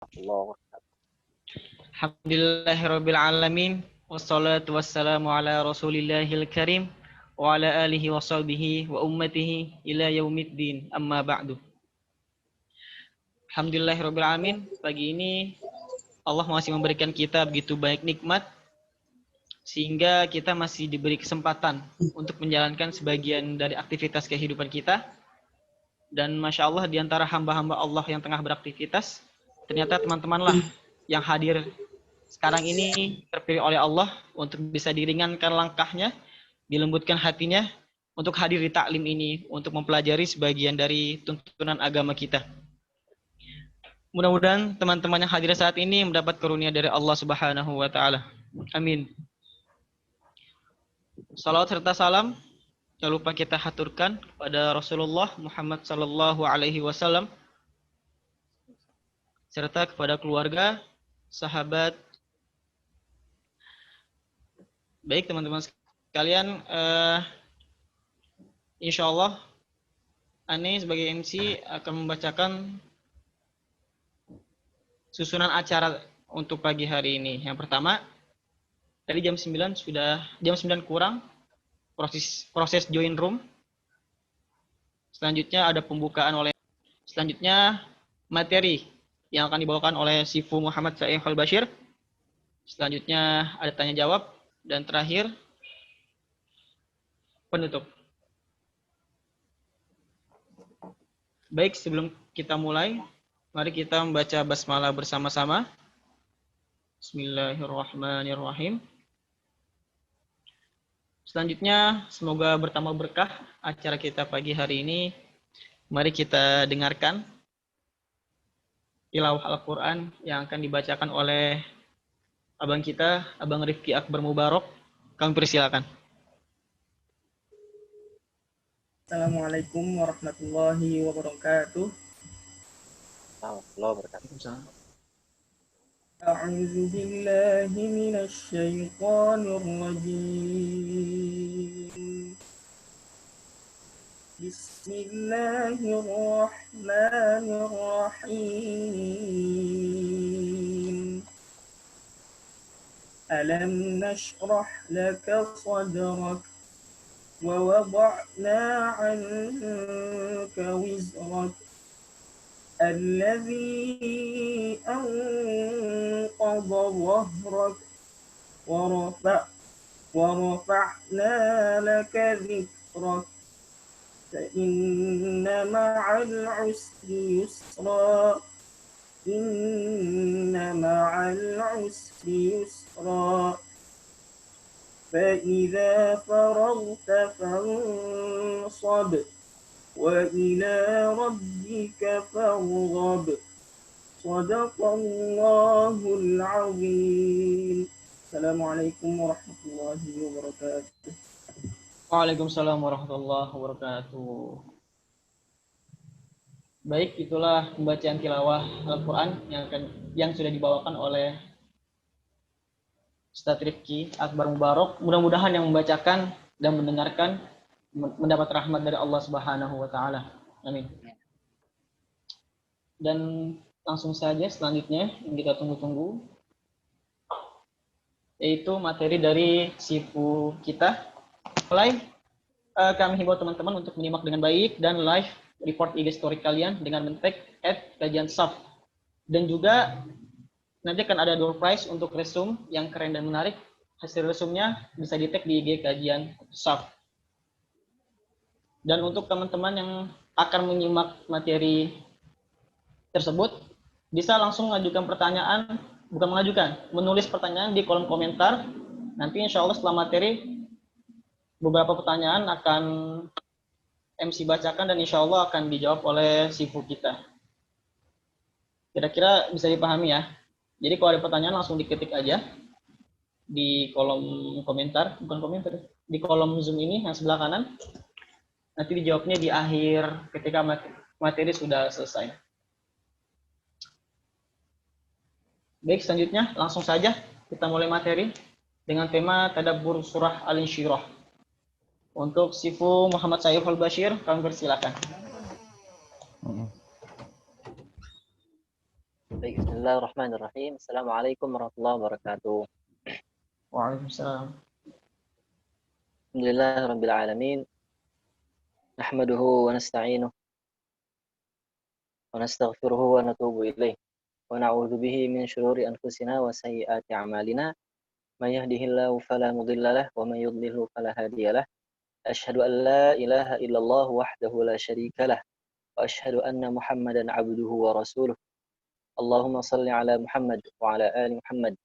Allah. Alhamdulillahirabbil alamin wassalatu wassalamu ala rasulillahil karim wa ala alihi wa sahbihi wa ummatihi ila yaumiddin amma ba'du. Alhamdulillahirabbil alamin, pagi ini Allah masih memberikan kita begitu banyak nikmat sehingga kita masih diberi kesempatan untuk menjalankan sebagian dari aktivitas kehidupan kita. Dan Masya Allah, di antara hamba-hamba Allah yang tengah beraktivitas, ternyata teman-temanlah yang hadir sekarang ini terpilih oleh Allah untuk bisa diringankan langkahnya, dilembutkan hatinya untuk hadir di taklim ini, untuk mempelajari sebagian dari tuntunan agama kita. Mudah-mudahan teman-teman yang hadir saat ini mendapat karunia dari Allah Subhanahu wa taala. Amin. Salawat serta salam jangan lupa kita haturkan kepada Rasulullah Muhammad sallallahu alaihi wasallam serta kepada keluarga, sahabat. Baik teman-teman sekalian, insya Allah Ane sebagai MC akan membacakan susunan acara untuk pagi hari ini. Yang pertama, tadi jam 9 kurang proses join room. Selanjutnya ada pembukaan selanjutnya materi yang akan dibawakan oleh Sifu Muhammad Saif Al-Bashir. Selanjutnya ada tanya jawab dan terakhir penutup. Baik, sebelum kita mulai, mari kita membaca basmalah bersama-sama. Bismillahirrahmanirrahim. Selanjutnya, semoga bertambah berkah acara kita pagi hari ini. Mari kita dengarkan tilawah Al-Quran yang akan dibacakan oleh abang kita, Abang Rifki Akbar Mubarok. Kami persilakan. Assalamualaikum warahmatullahi wabarakatuh. Allah berkata. A'udzu billahi minasy syaithanir rajim. Bismillahirrahmanirrahim. Alam nashrah laka sadrak wa wada'na 'anka wizrak الذي أنقض ظهرك ورفعنا لك ذكرك فإن مع العسر يسرا إن مع العسر يسرا فإذا فرغت فانصب وإلى ربك فارغب صدق الله العظيم. Assalamualaikum warahmatullahi wabarakatuh. Waalaikumsalam warahmatullahi wabarakatuh. Baik, itulah pembacaan tilawah Al-Quran yang sudah dibawakan oleh Ustaz Rifki Akbar Mubarok. Mudah-mudahan yang membacakan dan mendengarkan mendapat rahmat dari Allah Subhanahu wa taala. Amin. Dan langsung saja selanjutnya yang kita tunggu-tunggu yaitu materi dari Sifu kita. Mulai kami himbau teman-teman untuk menyimak dengan baik dan live report IG story kalian dengan men-tag @kajian-saf. Dan juga nanti akan ada door prize untuk resume yang keren dan menarik. Hasil resumnya bisa di-tag di IG Kajian-Saf. Dan untuk teman-teman yang akan menyimak materi tersebut, bisa langsung mengajukan pertanyaan, menulis pertanyaan di kolom komentar. Nanti insya Allah setelah materi, beberapa pertanyaan akan MC bacakan dan insya Allah akan dijawab oleh Sifu kita. Kira-kira bisa dipahami ya? Jadi kalau ada pertanyaan langsung diketik aja di kolom komentar, di kolom Zoom ini yang sebelah kanan. Nanti dijawabnya di akhir ketika materi sudah selesai. Baik, selanjutnya langsung saja kita mulai materi dengan tema Tadabbur Surah Al-Insyirah. Untuk Sifu Muhammad Saif Al-Bashir, kami persilakan. Baik, bismillahirrahmanirrahim. Assalamualaikum warahmatullahi wabarakatuh. Waalaikumsalam. Alhamdulillahirabbil alamin. Nahmaduhu wa nasta'inuhu wa nastaghfiruhu wa natubu ilaih. Wa na'udzu bihi min shururi anfusina wa sayyiati a'malina. May yahdihillahu fala mudilla lahu wa may yudlilhu fala hadiya lahu. Asyhadu an la ilaha illallah wahdahu la syarika lahu wa asyhadu anna Muhammadan 'abduhu wa rasuluh. Allahumma shalli ala Muhammad wa ala ali Muhammad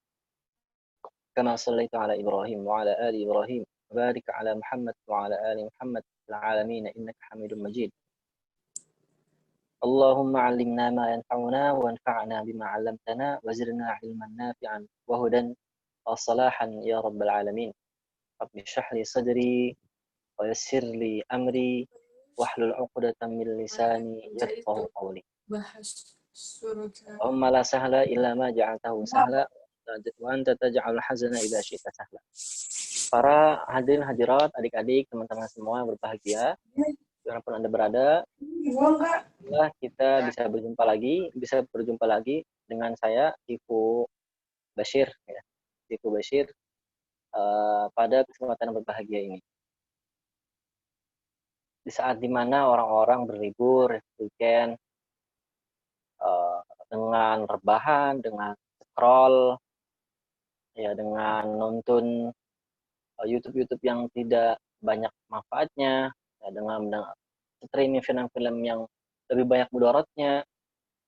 kama shallaita ala Ibrahim wa ala ali Ibrahim wa barik ala Muhammad wa ala ali Muhammad fil alamin innaka Hamidum Majid. Allahumma 'allimna ma yanfa'una wanfa'na bima 'allamtana wa zidna 'ilman nafi'an wa hudan wa salahan ya rabbal alamin. Rabbi shrah li sadri wa yassir li amri wahlul 'uqdatam min lisani yafqahu qawli. Allahumma la sahla illa ma ja'altahu sahla wa anta taj'alul hazana idza syi'ta sahla. Para hadirin hadirat, adik-adik, teman-teman semua yang berbahagia, dimanapun Anda berada, kita bisa berjumpa lagi dengan saya, Ibu Bashir, ya. Ibu Bashir, pada kesempatan yang berbahagia ini. Di saat dimana orang-orang berlibur, weekend, dengan rebahan, dengan scroll, ya, dengan nonton YouTube yang tidak banyak manfaatnya, ya, dengan streaming film-film yang lebih banyak mudaratnya,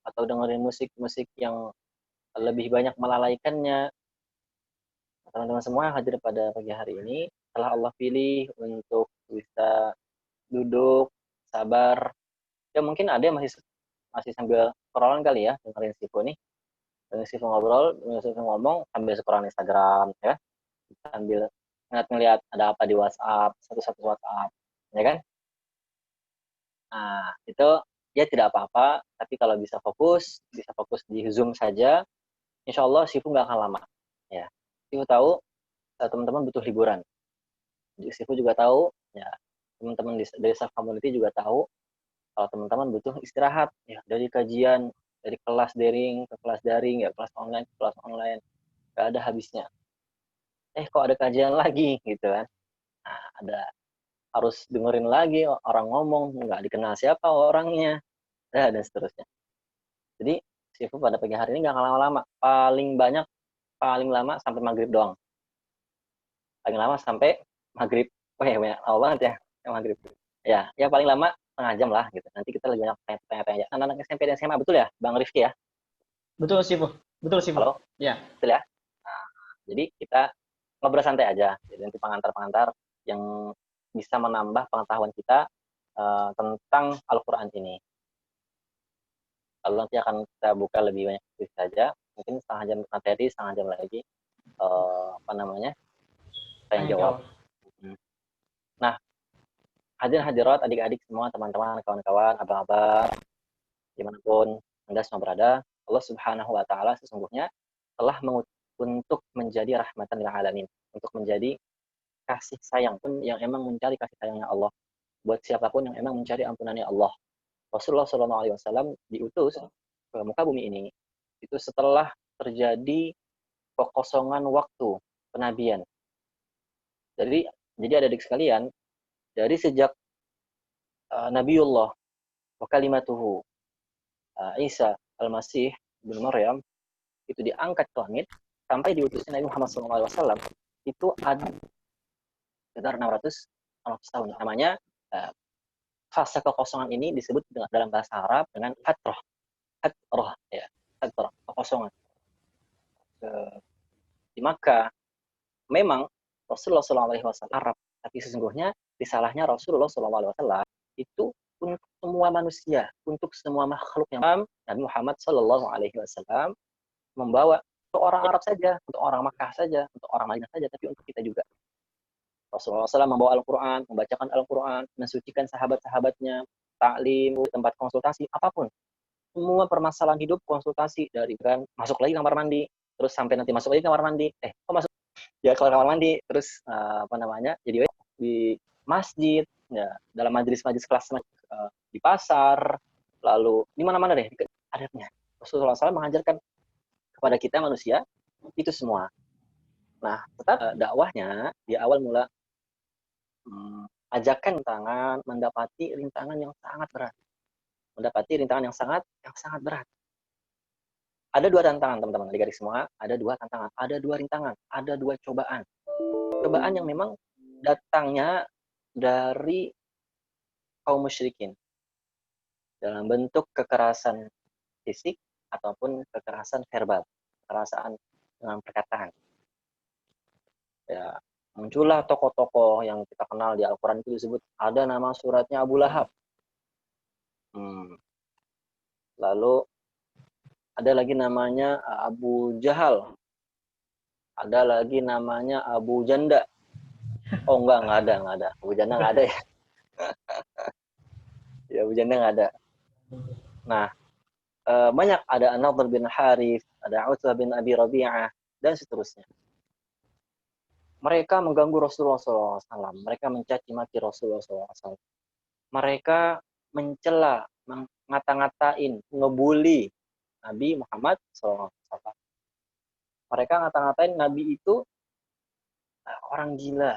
atau dengerin musik-musik yang lebih banyak melalaikannya. Teman-teman semua yang hadir pada pagi hari ini telah Allah pilih untuk bisa duduk sabar. Ya mungkin ada yang masih sambil scrollan kali ya, dengerin Sifu nih. Dengerin Sifu ngobrol, dengerin Sifu ngomong sambil scroll Instagram, ya. Sambil ngeliat ada apa di WhatsApp, satu-satu WhatsApp, ya kan? Nah, itu ya tidak apa-apa, tapi kalau bisa fokus di Zoom saja, insya Allah Sifu nggak akan lama. Ya, Sifu tahu teman-teman butuh liburan. Sifu juga tahu, ya, teman-teman dari staff community juga tahu kalau teman-teman butuh istirahat, ya, dari kajian, dari kelas daring ke kelas daring, ya, kelas online ke kelas online, nggak ada habisnya. Kok ada kajian lagi, gitu kan? Nah, harus dengerin lagi orang ngomong, nggak dikenal siapa orangnya, dan seterusnya. Jadi Sifu pada pagi hari ini nggak lama-lama, paling lama sampai maghrib doang. Paling lama sampai maghrib. Ya, banyak lama banget ya maghrib. Ya paling lama setengah jam lah gitu. Nanti kita lagi banyak tanya-tanya. Anak-anak SMP dan SMA, betul ya, Bang Rifki ya? Betul sih, Bu. Halo? Ya. Betul ya? Nah, jadi kita ngobrol santai aja. Jadi nanti pengantar-pengantar yang bisa menambah pengetahuan kita tentang Al-Quran ini. Lalu nanti akan kita buka lebih banyak saja. Mungkin setengah jam materi, setengah jam lagi saya jawab. Nah, hadirin-hadirat, adik-adik semua, teman-teman, kawan-kawan, abang-abang, dimanapun Anda semua berada, Allah Subhanahu wa Ta'ala sesungguhnya telah untuk menjadi rahmatan lil alamin, untuk menjadi kasih sayang pun yang emang mencari kasih sayangnya Allah buat siapapun yang emang mencari ampunannya Allah. Rasulullah SAW diutus ke muka bumi ini itu setelah terjadi kekosongan waktu penabian. Jadi adik-adik sekalian, dari sejak Nabiullah wa kalimatuhu Isa al-Masih bin Maryam itu diangkat ke langit sampai diutusnya Nabi Muhammad SAW itu ada sekitar 600 tahun. Namanya fase kekosongan ini disebut dalam bahasa Arab dengan fatrah, ya, fatrah, kekosongan. Di Makkah memang Rasulullah SAW Arab, tapi sesungguhnya risalahnya Rasulullah SAW itu untuk semua manusia, untuk semua makhluk yang Nabi Muhammad SAW membawa untuk orang Arab saja, untuk orang Makkah saja, untuk orang Madinah saja, tapi untuk kita juga. Rasulullah SAW membawa Al-Quran, membacakan Al-Quran, mensucikan sahabat-sahabatnya, taklim, tempat konsultasi, apapun. Semua permasalahan hidup konsultasi, dari kan masuk lagi kamar mandi, terus sampai nanti masuk lagi kamar mandi, masuk ya keluar kamar mandi, terus jadi di masjid, ya dalam majelis kelas, di pasar, lalu di mana-mana deh adabnya. Rasulullah SAW mengajarkan kepada kita manusia itu semua. Nah, tetap dakwahnya di awal mula ajakan tangan mendapati rintangan yang sangat berat. Mendapati rintangan yang sangat berat. Ada dua tantangan, teman-teman, adik-adik semua. Ada dua tantangan, ada dua rintangan, ada dua cobaan. Cobaan yang memang datangnya dari kaum musyrikin dalam bentuk kekerasan fisik ataupun kekerasan verbal, kekerasan dengan perkataan. Ya, muncullah tokoh-tokoh yang kita kenal di Al-Quran itu disebut, ada nama suratnya Abu Lahab. Lalu ada lagi namanya Abu Jahal. Ada lagi namanya Abu Janda. Oh enggak ada. Abu Janda enggak ada ya. Ya, Abu Janda enggak ada. Nah, banyak, ada An-Nadhr bin Harith, ada Utbah bin Abi Rabi'ah, dan seterusnya. Mereka mengganggu Rasulullah SAW. Mereka mencaci maki Rasulullah SAW. Mereka mencela, ngata-ngatain, ngebully Nabi Muhammad SAW. Mereka ngata-ngatain Nabi itu orang gila.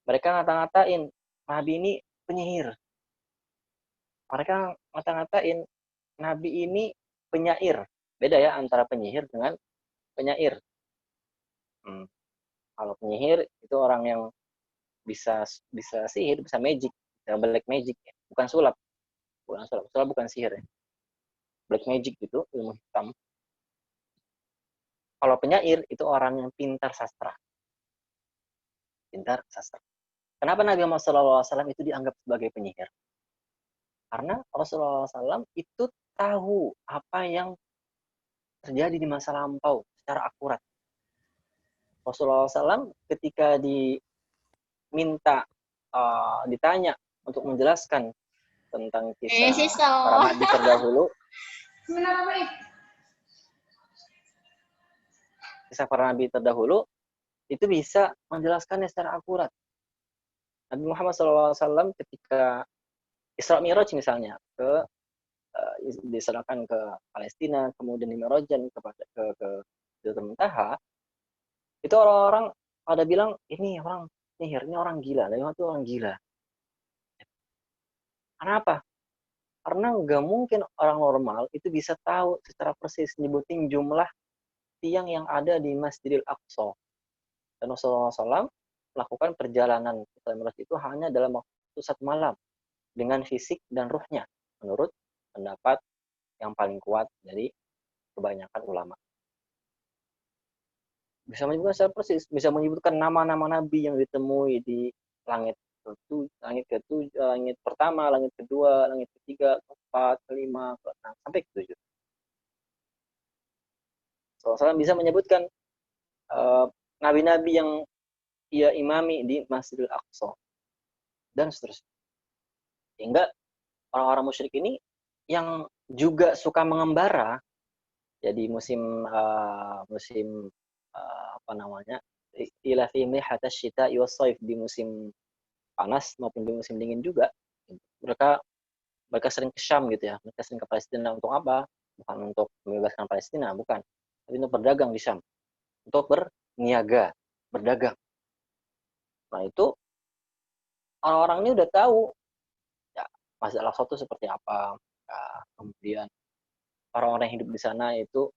Mereka ngata-ngatain Nabi ini penyihir. Mereka ngata-ngatain Nabi ini penyair. Beda ya antara penyihir dengan penyair. Kalau penyihir itu orang yang bisa sihir, bisa magic, bisa black magic ya. Bukan sulap. Sulap bukan sihir ya. Black magic gitu, ilmu hitam. Kalau penyair itu orang yang pintar sastra. Kenapa Nabi Muhammad SAW itu dianggap sebagai penyihir? Karena Rasulullah SAW itu tahu apa yang terjadi di masa lampau secara akurat. Rasulullah SAW ketika ditanya untuk menjelaskan tentang kisah para nabi terdahulu, itu bisa menjelaskannya secara akurat. Nabi Muhammad SAW ketika Isra Mi'raj misalnya diserahkan ke Palestina, kemudian di-Mi'rajkan ke Sidratul Muntaha, itu orang-orang pada bilang ini orang sihir, ini orang gila, Nabi Muhammad itu orang gila. Kenapa? Karena nggak mungkin orang normal itu bisa tahu secara persis nyebutin jumlah tiang yang ada di Masjidil Aqsa. Dan Rasulullah SAW melakukan perjalanan Isra Mi'raj itu hanya dalam waktu 1 malam dengan fisik dan ruhnya, menurut pendapat yang paling kuat dari kebanyakan ulama. Bisa menyebutkan secara persis, bisa menyebutkan nama-nama nabi yang ditemui di langit pertama, langit kedua, langit ketiga, keempat, kelima, keenam, sampai ketujuh. Rasulullah SAW bisa menyebutkan nabi-nabi yang ia imami di Masjidil Aqsa dan seterusnya. Sehingga orang-orang musyrik ini yang juga suka mengembara, jadi musim ila fi mihatas syita'i was-shaif, di musim panas maupun di musim dingin juga, mereka sering ke Syam gitu ya, mereka sering ke Palestina. Untuk apa? Bukan untuk membebaskan Palestina, bukan, tapi untuk berdagang di Syam, untuk berniaga, berdagang. Nah itu orang-orang ini udah tahu ya Masjid Al-Aqsa itu seperti apa, ya, kemudian orang-orang yang hidup di sana itu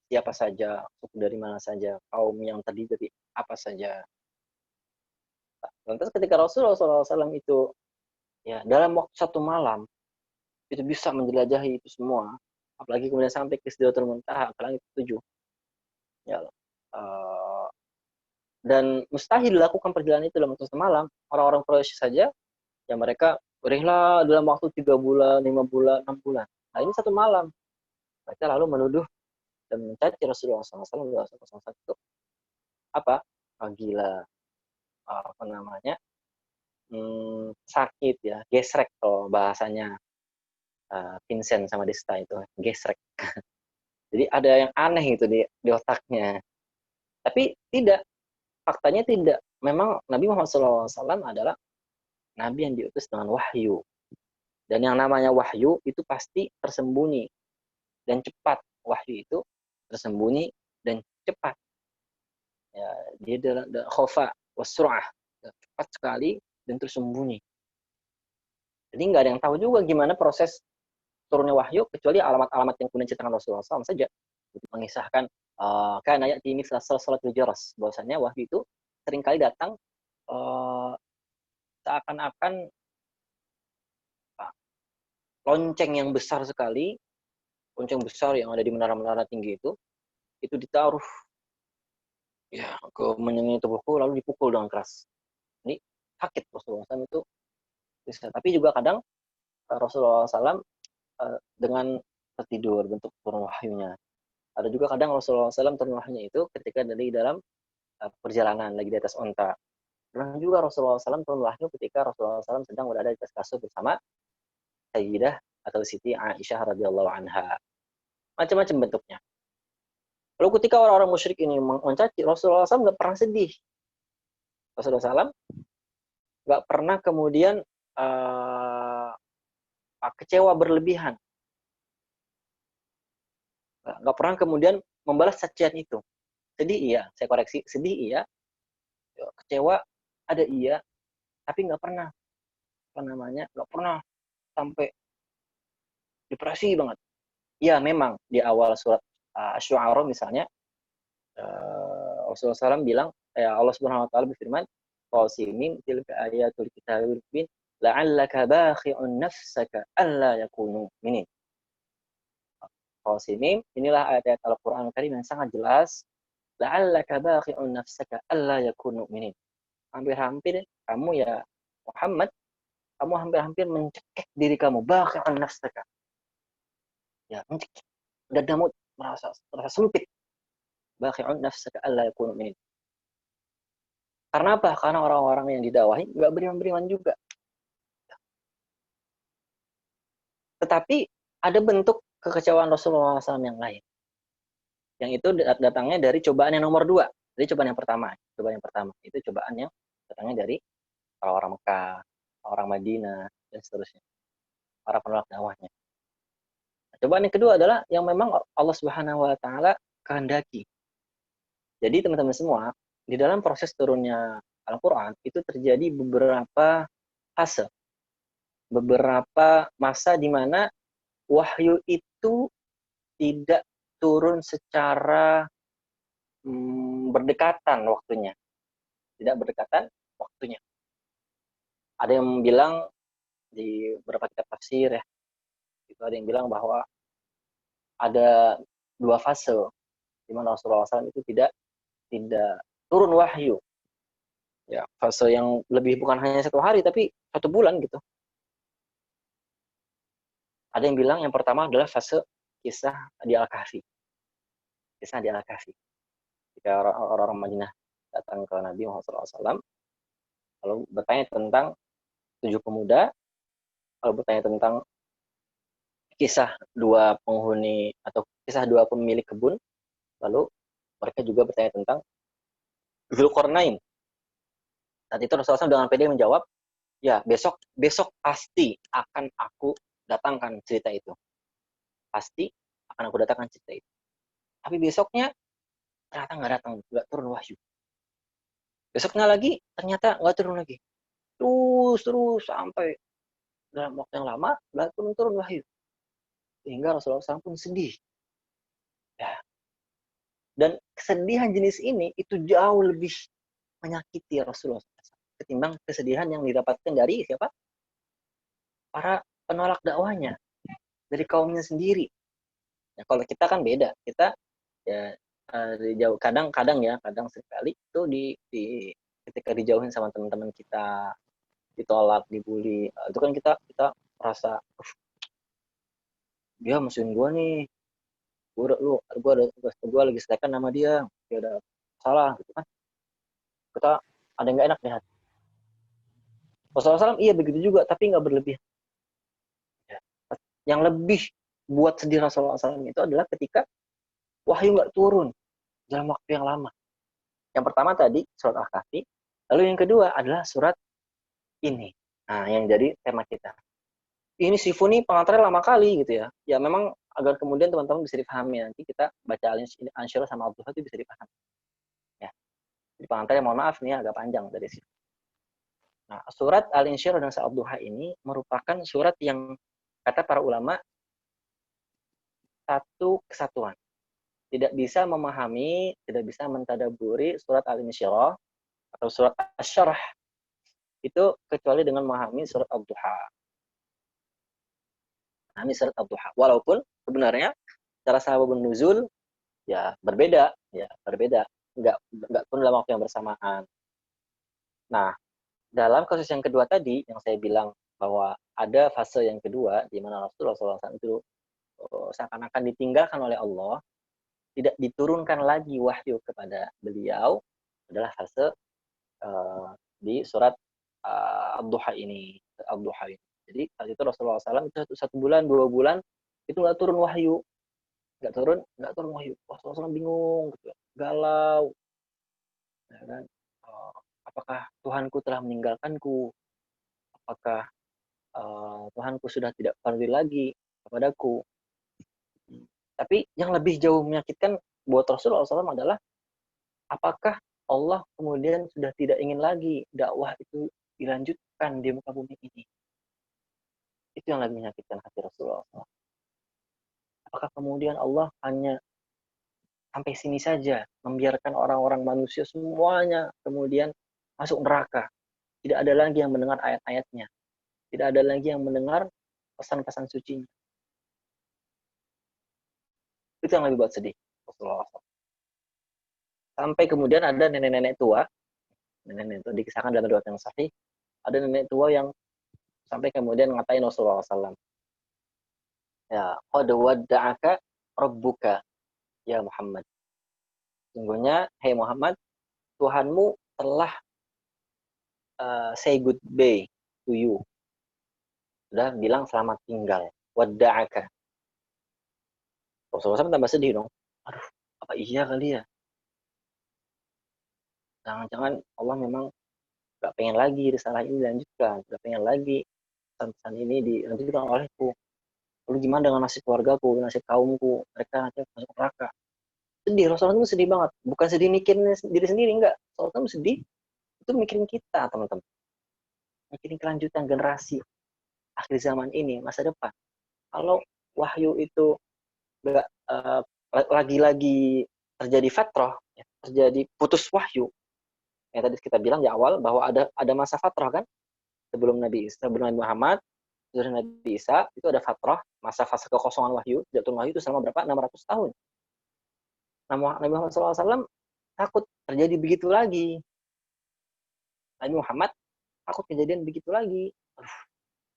siapa saja, suku dari mana saja, kaum yang terdiri dari apa saja. Lantas ketika Rasulullah SAW itu ya dalam waktu 1 malam itu bisa menjelajahi itu semua, apalagi kemudian sampai ke Sidratul Muntaha, ke langit 7. Ya, dan mustahil dilakukan perjalanan itu dalam waktu 1 malam. Orang-orang Quraisy saja ya mereka berihlah dalam waktu 3 bulan, 5 bulan, 6 bulan. Nah ini 1 malam. Mereka lalu menuduh dan mencaci Rasulullah SAW itu apa? Gila, apa namanya? Sakit ya, gesrek kalau bahasanya Vincent sama Desta itu, gesrek. Jadi ada yang aneh itu di otaknya. Tapi tidak, faktanya tidak. Memang Nabi Muhammad SAW adalah Nabi yang diutus dengan wahyu. Dan yang namanya wahyu itu pasti tersembunyi dan cepat. Wahyu itu tersembunyi dan cepat. Ya, dia adalah khofa wasra'ah, cepat sekali dan tersembunyi. Jadi nggak ada yang tahu juga gimana proses turunnya wahyu kecuali alamat-alamat yang kemudian diceritakan Rasulullah SAW saja. Itu mengisahkan kana ya'ti mithla salatul jaras, bahwasanya wahyu itu seringkali datang seakan-akan lonceng yang besar sekali, lonceng besar yang ada di menara-menara tinggi itu ditaruh ya ke menyentuh tubuhku lalu dipukul dengan keras. Ini sakit Rasulullah SAW itu bisa. Tapi juga kadang Rasulullah SAW dengan tertidur bentuk turun wahyunya. Ada juga kadang Rasulullah SAW turun wahyunya itu ketika dari dalam perjalanan lagi di atas onta. Pernah juga Rasulullah SAW turun wahyu ketika Rasulullah SAW sedang berada di atas kasur bersama Sayyidah atau Siti Aisyah radhiyallahu anha. Macam-macam bentuknya. Lalu ketika orang-orang musyrik ini mencaci, Rasulullah SAW nggak pernah sedih. Rasulullah SAW nggak pernah kemudian kecewa berlebihan. Nggak pernah kemudian membalas cacian itu. Sedih iya, saya koreksi, sedih iya. Kecewa ada iya, tapi nggak pernah nggak pernah sampai depresi banget. Ya memang di awal surat Asy-Syu'ara misalnya Rasulullah SAW bilang, Allah Subhanahu Wa Taala berfirman, "Qasimim tilka ayatul kitabil mubin, la'allaka bakhi'un nafsaka alla yakunu mu'minin." Qasimim, inilah ayat-ayat Al-Qur'an Karim yang sangat jelas, la'allaka bakhi'un nafsaka alla yakunu mu'minin. Hampir-hampir kamu ya Muhammad, kamu hampir-hampir mencekik diri kamu, bakhi'un nafsaka. Ya, mencekik. Dadamu merasa sempit. Bakhi'un nafsaka alla yakunu mu'minin. Karena apa? Karena orang-orang yang didakwahi nggak beriman-beriman juga. Tetapi ada bentuk kekecewaan Rasulullah SAW yang lain. Yang itu datangnya dari cobaan yang nomor 2. Jadi cobaan yang pertama. Itu cobaan yang datangnya dari orang-orang Mekah, orang Madinah, dan seterusnya. Para penolak dakwahnya. Cobaan yang kedua adalah yang memang Allah Subhanahu Wa Taala kehendaki. Jadi teman-teman semua, di dalam proses turunnya Al-Quran itu terjadi beberapa fase, beberapa masa di mana wahyu itu tidak turun secara berdekatan waktunya. Tidak berdekatan waktunya. Ada yang bilang di beberapa kitab tafsir ya, itu ada yang bilang bahwa ada 2 fase di mana Rasulullah SAW itu tidak turun wahyu. Ya, fase yang lebih bukan hanya 1 hari tapi 1 bulan gitu. Ada yang bilang yang pertama adalah fase kisah di Al-Kahfi. Kisah di Al-Kahfi. Ketika orang-orang Madinah datang ke Nabi Muhammad SAW, lalu bertanya tentang 7 pemuda, lalu bertanya tentang kisah 2 penghuni atau kisah 2 pemilik kebun, lalu mereka juga bertanya tentang Dzulqarnain. Saat itu Rasulullah SAW dengan pede menjawab, ya besok pasti akan aku datangkan cerita itu. Pasti akan aku datangkan cerita itu. Tapi besoknya ternyata nggak turun wahyu. Besoknya lagi ternyata nggak turun lagi. Terus sampai dalam waktu yang lama nggak turun wahyu. Sehingga Rasulullah SAW pun sedih. Ya. Dan kesedihan jenis ini itu jauh lebih menyakiti Rasulullah SAW ketimbang kesedihan yang didapatkan dari siapa? Para penolak dakwahnya, dari kaumnya sendiri. Ya, kalau kita kan beda, kita ya jauh kadang sekali itu di ketika dijauhin sama teman-teman kita, ditolak, dibully, itu kan kita merasa dia musuhin gue nih, gue lagi selekan nama dia udah salah gitu kan, kita ada yang nggak enak di hati. Rasulullah SAW iya begitu juga tapi nggak berlebihan. Ya. Yang lebih buat sedih Rasulullah SAW itu adalah ketika wahyu nggak turun dalam waktu yang lama. Yang pertama tadi surat Al-Kahfi, lalu yang kedua adalah surat ini. Nah, yang jadi tema kita. Ini Sifu nih pengantarnya lama kali gitu ya. Ya memang agar kemudian teman-teman bisa dipahami. Nanti kita baca Al-Insyirah sama Ad-Duha itu bisa dipahami. Ya. Di pengantarnya mohon maaf nih agak panjang dari sini. Nah, surat Al-Insyirah dan surat Ad-Duha ini merupakan surat yang kata para ulama satu kesatuan. Tidak bisa memahami, tidak bisa mentadaburi surat Al-Insyirah atau surat Asy-Syarh itu kecuali dengan memahami surat Ad-Duha. Memahami surat Ad-Duha. Walaupun sebenarnya secara sababun nuzul ya berbeda. Enggak pun dalam waktu yang bersamaan. Nah, dalam kasus yang kedua tadi yang saya bilang bahwa ada fase yang kedua di mana Rasulullah SAW itu seakan-akan ditinggalkan oleh Allah, tidak diturunkan lagi wahyu kepada beliau, adalah fase di surat Ad-Duha ini. Jadi saat itu Rasulullah SAW itu 1 bulan, 2 bulan itu nggak turun wahyu, nggak turun wahyu. Rasulullah SAW bingung, gitu, galau, ya kan? Apakah Tuhanku telah meninggalkanku? Apakah Tuhanku sudah tidak peduli lagi kepadaku? Tapi yang lebih jauh menyakitkan buat Rasulullah SAW adalah apakah Allah kemudian sudah tidak ingin lagi dakwah itu dilanjutkan di muka bumi ini? Itu yang lebih menyakitkan hati Rasulullah SAW. Apakah kemudian Allah hanya sampai sini saja, membiarkan orang-orang manusia semuanya kemudian masuk neraka? Tidak ada lagi yang mendengar ayat-ayatnya. Tidak ada lagi yang mendengar pesan-pesan sucinya. Itu yang lebih buat sedih Rasulullah SAW. Sampai kemudian ada nenek-nenek tua, dikisahkan dalam riwayat yang sahih, ada nenek tua yang sampai kemudian ngatain Rasulullah SAW. Ya, qad wadda'aka rabbuka ya Muhammad. Sungguhnya, hey Muhammad, Tuhanmu telah say goodbye to you. Sudah bilang selamat tinggal. Wadda'aka. Rasulullah SAW tambah sedih dong. Aduh, apa iya kali ya? Jangan-jangan Allah memang gak pengen lagi risalah ini dilanjutkan. Gak pengen lagi pesan-pesan ini dilanjutkan olehku. Lalu gimana dengan nasib keluargaku, nasib kaumku? Mereka nanti masuk neraka. Sedih, Rasulullah itu sedih banget. Bukan sedih mikirin diri sendiri, enggak. Rasulullah itu sedih, itu mikirin kita, teman-teman. Mikirin kelanjutan generasi akhir zaman ini, masa depan. Kalau wahyu itu enggak lagi-lagi terjadi fatrah, ya, terjadi putus wahyu. Yang tadi kita bilang di awal bahwa ada masa fatrah kan, sebelum Nabi Muhammad, sebelum Nabi Isa itu ada fatrah, masa fase kekosongan wahyu, tidak turun wahyu itu selama berapa? 600 tahun. Nabi Muhammad SAW takut terjadi begitu lagi. Nabi Muhammad takut kejadian begitu lagi.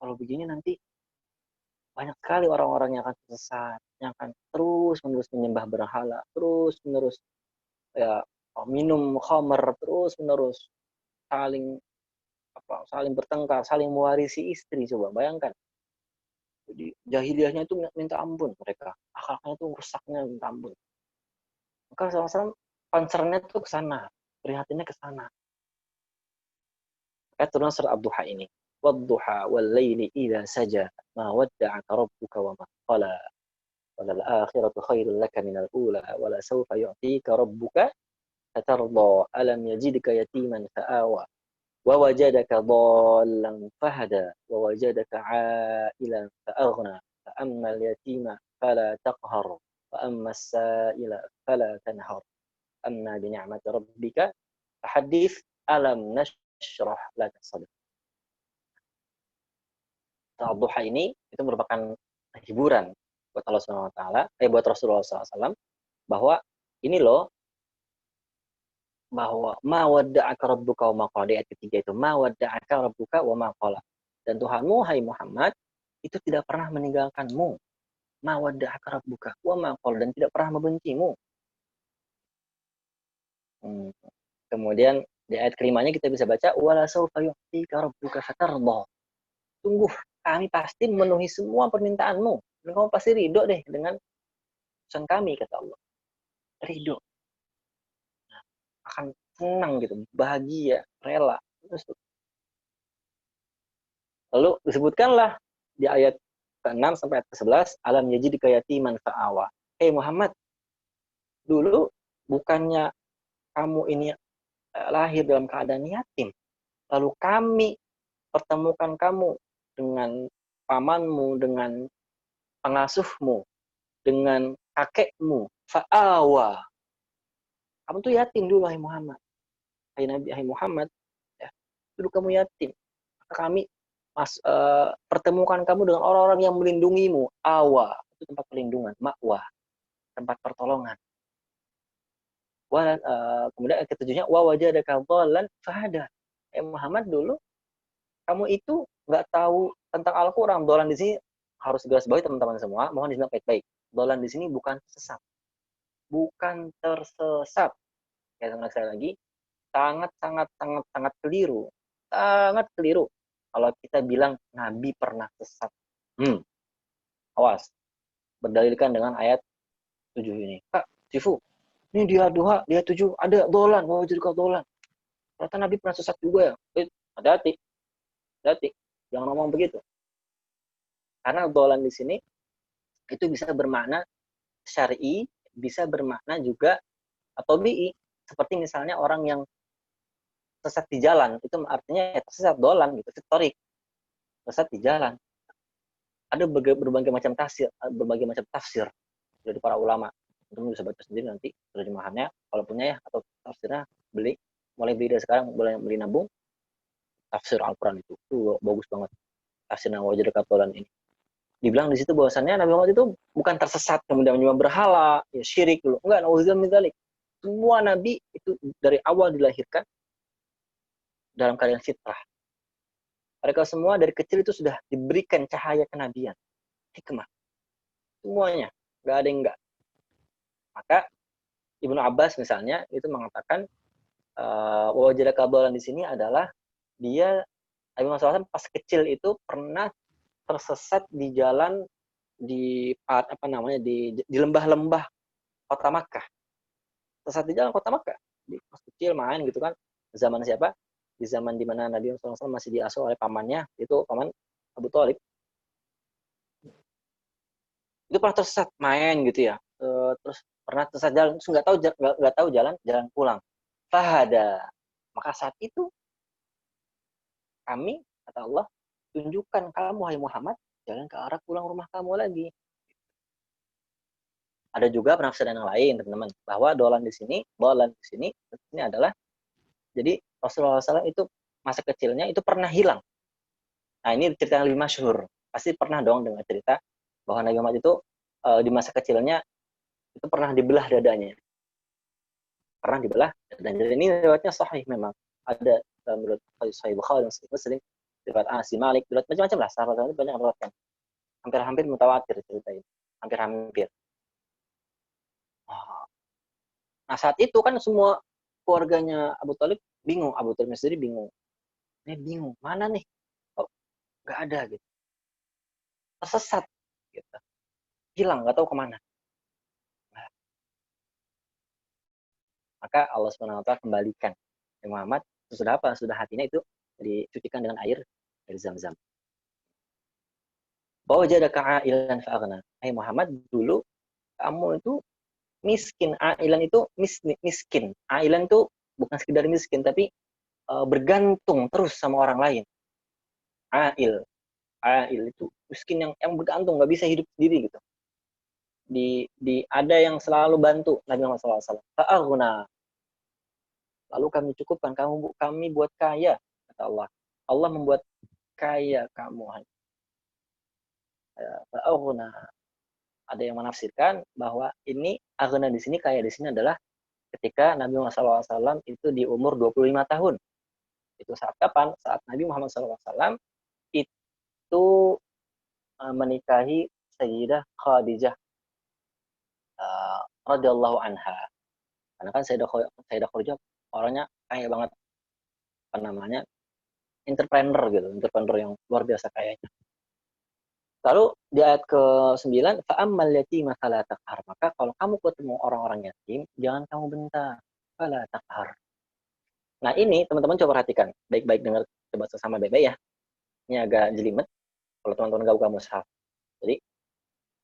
Kalau begini nanti banyak sekali orang-orang yang akan sesat, yang akan terus-menerus menyembah berhala, terus-menerus ya minum khamr, terus-menerus saling bertengkar, saling mewarisi istri. Coba bayangkan. Jadi jahiliyahnya itu minta ampun mereka. Akhlaknya itu rusaknya minta ampun. Maka sama-sama concernnya itu ke sana, prihatinnya ke sana. Ayat turun surat Ad-Duha ini. Wad-duha wal-laili idza saja ma wadda'aka rabbuka wa ma qala. Walal akhiratu khairul laka minal ula wala sawfa yu'tika rabbuka fatarda alam yajidka yatiman fa'awa wa wajadaka dhallan fahada wa wajadaka 'ailan fa'aghna fa ammal yatima fala taqhar wa ammas sa'ila fala tanhar amma bi ni'mati rabbika fahaddits alam nashrah laka sadrak. Ad-Duha ini itu merupakan hiburan buat Allah Subhanahu wa taala, buat Rasulullah SAW bahwa ini loh, bahwa ma wadda'aka rabbuka wa ma qala, ayat ketiga itu ma wadda'aka rabbuka wa ma qala. Dan Tuhanmu hai Muhammad itu tidak pernah meninggalkanmu. Ma wadda'aka rabbuka wa ma qala, dan tidak pernah membencimu. Kemudian di ayat kelimanya kita bisa baca wala sawfa yu'tika rabbuka fatarda. Sungguh kami pasti memenuhi semua permintaanmu. Dan kamu pasti ridho deh dengan pesan kami, kata Allah. Ridho. Nah, akan senang gitu, bahagia, rela. Lalu disebutkanlah di ayat ke-6 sampai ayat ke-11, alam yajidka yatiman fa'awa. Muhammad, dulu bukannya kamu ini lahir dalam keadaan yatim, lalu kami pertemukan kamu dengan pamanmu, dengan pengasuhmu, dengan kakekmu, fa'awa. Kamu tuh yatim dulu, hai Muhammad. Hai Nabi, hai Muhammad, ya, dulu kamu yatim. Kami pertemukan kamu dengan orang-orang yang melindungimu. Awa, itu tempat perlindungan. Ma'wa, tempat pertolongan. Kemudian yang ketujuhnya, wa wajadaka dhallan fahada. Muhammad, dulu kamu itu nggak tahu tentang Al-Quran. Dhallan di sini harus garis bawahi teman-teman semua. Mohon disimak baik-baik. Dhallan di sini bukan sesat. Bukan tersesat. Ya, sekali lagi, sangat keliru. Sangat keliru kalau kita bilang Nabi pernah sesat. Awas. Berdalilkan dengan ayat 7 ini. Kak, Sifu, ini dia 2, dia 7, ada dolan, mau jadi kau dolan. Ternyata Nabi pernah sesat juga ya. Hati-hati. Jangan ngomong begitu. Karena dolan di sini itu bisa bermakna syar'i, bisa bermakna juga atau bi. Seperti misalnya orang yang sesat di jalan, itu artinya sesat dolan gitu, fitorik, sesat di jalan. Ada berbagai macam tafsir dari para ulama. Teman bisa baca sendiri nanti terjemahannya, kalau punya ya, atau tafsirnya mulai beli dari sekarang, boleh beli nabung. Tafsir Al-Quran itu bagus banget. Tafsir wajadaka dolan ini. Dibilang di situ bahwasannya Nabi Muhammad itu bukan tersesat kemudian menyembah berhala, ya syirik dulu. Enggak, nauzubillah min dzalik. Semua nabi itu dari awal dilahirkan dalam keadaan fitrah. Mereka semua dari kecil itu sudah diberikan cahaya kenabian, hikmah. Semuanya, nggak ada yang enggak. Maka Ibnu Abbas misalnya itu mengatakan wajadaka dhallan di sini adalah dia Nabi Muhammad SAW pas kecil itu pernah tersesat di jalan di lembah-lembah kota Makkah. Tersesat di jalan kota Makkah. Di pas kecil main gitu kan. Zaman siapa? Di zaman dimana Nabi Muhammad SAW masih diasuh oleh pamannya, itu paman Abu Thalib. Itu pernah tersesat main gitu ya. Terus pernah tersesat jalan, terus nggak tahu jalan pulang. Fahada. Maka saat itu kami, kata Allah, tunjukkan kamu, hai Muhammad, jalan ke arah pulang rumah kamu lagi. Ada juga penafsiran yang lain, teman-teman, bahwa dolan di sini adalah, jadi Rasulullah SAW itu masa kecilnya itu pernah hilang. Nah, ini cerita yang lebih masyhur. Pasti pernah dong dengar cerita bahwa Nabi Muhammad itu di masa kecilnya itu pernah dibelah dadanya. Pernah dibelah dadanya. Dan ini riwayatnya sahih memang. Ada menurut Sahih Bukhari dan Sahih Muslim, riwayat Anas bin Malik, riwayat macam-macam lah. Sahabat itu banyak riwayatkan. Hampir-hampir mutawatir cerita ini. Hampir-hampir. Nah, saat itu kan semua keluarganya Abu Thalib bingung. Abu Thalib sendiri bingung. Ini bingung. Mana nih? Oh, nggak ada gitu. Tersesat. Gitu. Hilang, nggak tahu kemana. Nah, maka Allah SWT kembalikan Muhammad. Sudah apa? Sudah hatinya itu dicucikan dengan air dari Zam-Zam. Bahwa jadaka ailan fa'aghna. Muhammad, dulu kamu itu miskin. Ailan itu miskin. Ailan itu bukan sekedar miskin, tapi bergantung terus sama orang lain. Ail itu miskin yang bergantung, nggak bisa hidup sendiri gitu. Ada yang selalu bantu Nabi Muhammad SAW. Fa'aghna. Lalu kami cukupkan, kami buat kaya, kata Allah. Allah membuat kaya kamu. Fa'aghna. Ada yang menafsirkan bahwa ini aghna di sini, kaya di sini adalah ketika Nabi Muhammad SAW itu di umur 25 tahun. Itu saat kapan? Saat Nabi Muhammad SAW itu menikahi Sayyidah Khadijah radhiyallahu anha. Karena kan Sayyidah Khadijah orangnya kaya banget, apa namanya, entrepreneur yang luar biasa kayanya. Lalu di ayat ke-9, fa'ammal yatima fala taqhar. Maka kalau kamu ketemu orang-orang yatim, jangan kamu bentak. Fala taqhar. Nah, ini teman-teman coba perhatikan. Baik-baik dengar, coba sama baik-baik ya. Ini agak jelimet kalau teman-teman gak buka mushaf. Jadi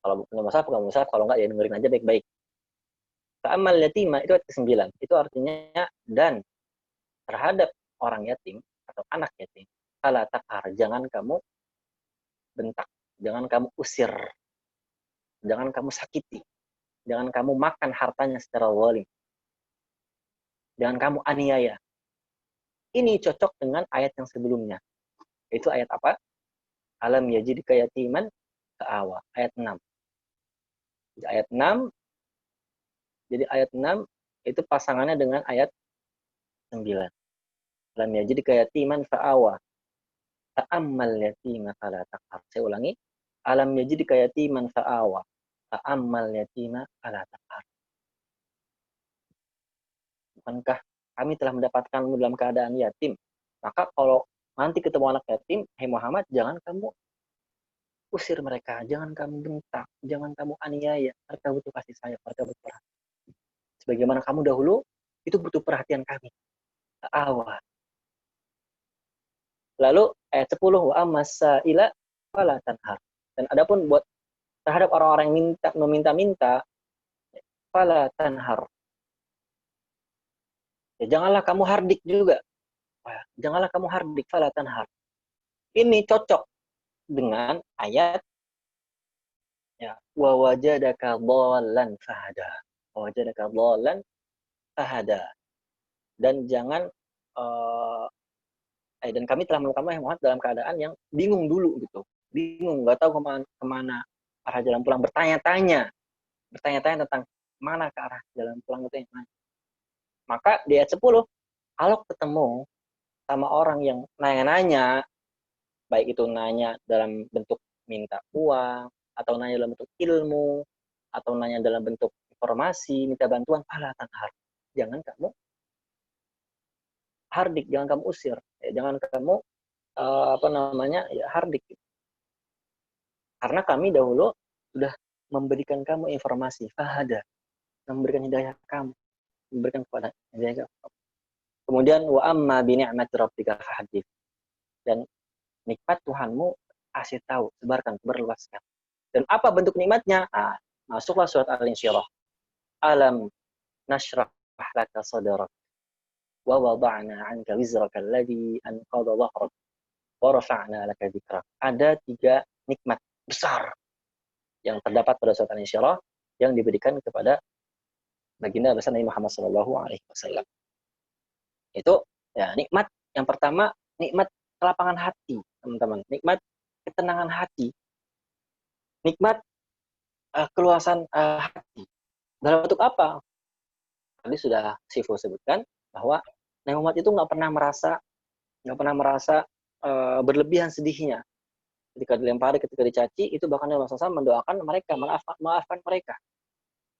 kalau punya mushaf, bukan mushaf, kalau enggak ya dengerin aja baik-baik. Fa'amal yatima itu ayat ke-9. Itu artinya dan terhadap orang yatim atau anak yatim, fala taqhar, jangan kamu bentak, jangan kamu usir, jangan kamu sakiti, jangan kamu makan hartanya secara zalim, jangan kamu aniaya. Ini cocok dengan ayat yang sebelumnya. Itu ayat apa? Alam yajidka yatiman fa'awa, ayat 6. Jadi ayat 6, jadi ayat 6 itu pasangannya dengan ayat 9. Alam yajidka yatiman fa'awa, ta'ammal yatima fala taqhar. Saya ulangi. Alam yajidka yatiman fa'awa, ta'ammal yatima fala taqhar. Bukankah kami telah mendapatkanmu dalam keadaan yatim? Maka kalau nanti ketemu anak yatim, hai Muhammad, jangan kamu usir mereka, jangan kamu bentak, jangan kamu aniaya. Mereka butuh kasih sayang, mereka butuh perhatian. Sebagaimana kamu dahulu, itu butuh perhatian kami. Ta'awa. Lalu ayat 10, wa ammasaila fala tanhar. Dan adapun buat terhadap orang-orang yang meminta-minta, fala tanhar. Ya, janganlah kamu hardik juga. Janganlah kamu hardik, fala tanhar. Ini cocok dengan ayat ya, wa wajadaka dhallan fahada. Wa wajadaka dhallan fahada. Dan jangan dan kami telah menemukan Muhammad dalam keadaan yang bingung dulu gitu. Bingung, nggak tahu kemana arah jalan pulang, bertanya-tanya tentang mana ke arah jalan pulang itu yang mana. Maka di ayat 10, kalau ketemu sama orang yang nanya-nanya, baik itu nanya dalam bentuk minta uang, atau nanya dalam bentuk ilmu, atau nanya dalam bentuk informasi, minta bantuan, fala tanhar. Jangan kamu hardik, jangan kamu usir, ya, jangan kamu hardik. Karena kami dahulu sudah memberikan kamu informasi, fahada, memberikan hidayah kamu, memberikan kepada hidayah kamu. Kemudian wa amma bi ni'mati rabbika fahaddits. Dan nikmat Tuhanmu kasih tahu, sebarkan, berluaskan. Dan apa bentuk nikmatnya? Masuklah surat Al-Insyirah. Alam nashrah laka sadrak wa wada'na 'anka wizraka alladhi anqadha dhahrak wa rafa'na laka dzikrak. Ada 3 nikmat besar yang terdapat pada surat Al-Insyirah yang diberikan kepada baginda besar Nabi Muhammad SAW. Itu ya nikmat yang pertama, nikmat kelapangan hati, teman-teman. Nikmat ketenangan hati. Nikmat keluasan hati. Dalam bentuk apa? Tadi sudah Sifu sebutkan bahwa Nabi Muhammad itu nggak pernah merasa berlebihan sedihnya. Ketika dilempari, ketika dicaci, itu bahkan Nabi SAW mendoakan mereka, maafkan mereka.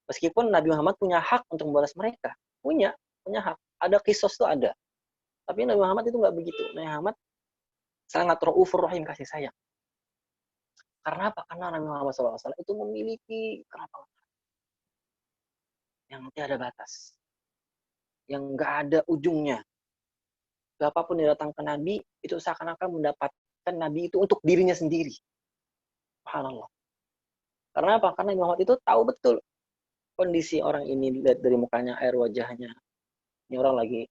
Meskipun Nabi Muhammad punya hak untuk membalas mereka, punya hak. Ada kisos itu ada. Tapi Nabi Muhammad itu nggak begitu. Nabi Muhammad sangat raufur rahim, kasih sayang. Karena apa? Karena Nabi Muhammad SAW itu memiliki kelapangan yang tiada batas, yang nggak ada ujungnya. Siapapun yang datang ke Nabi, itu seakan-akan mendapatkan Nabi itu untuk dirinya sendiri. Subhanallah. Karena apa? Karena Nabi Muhammad itu tahu betul kondisi orang ini, lihat dari mukanya, air wajahnya. Ini orang lagi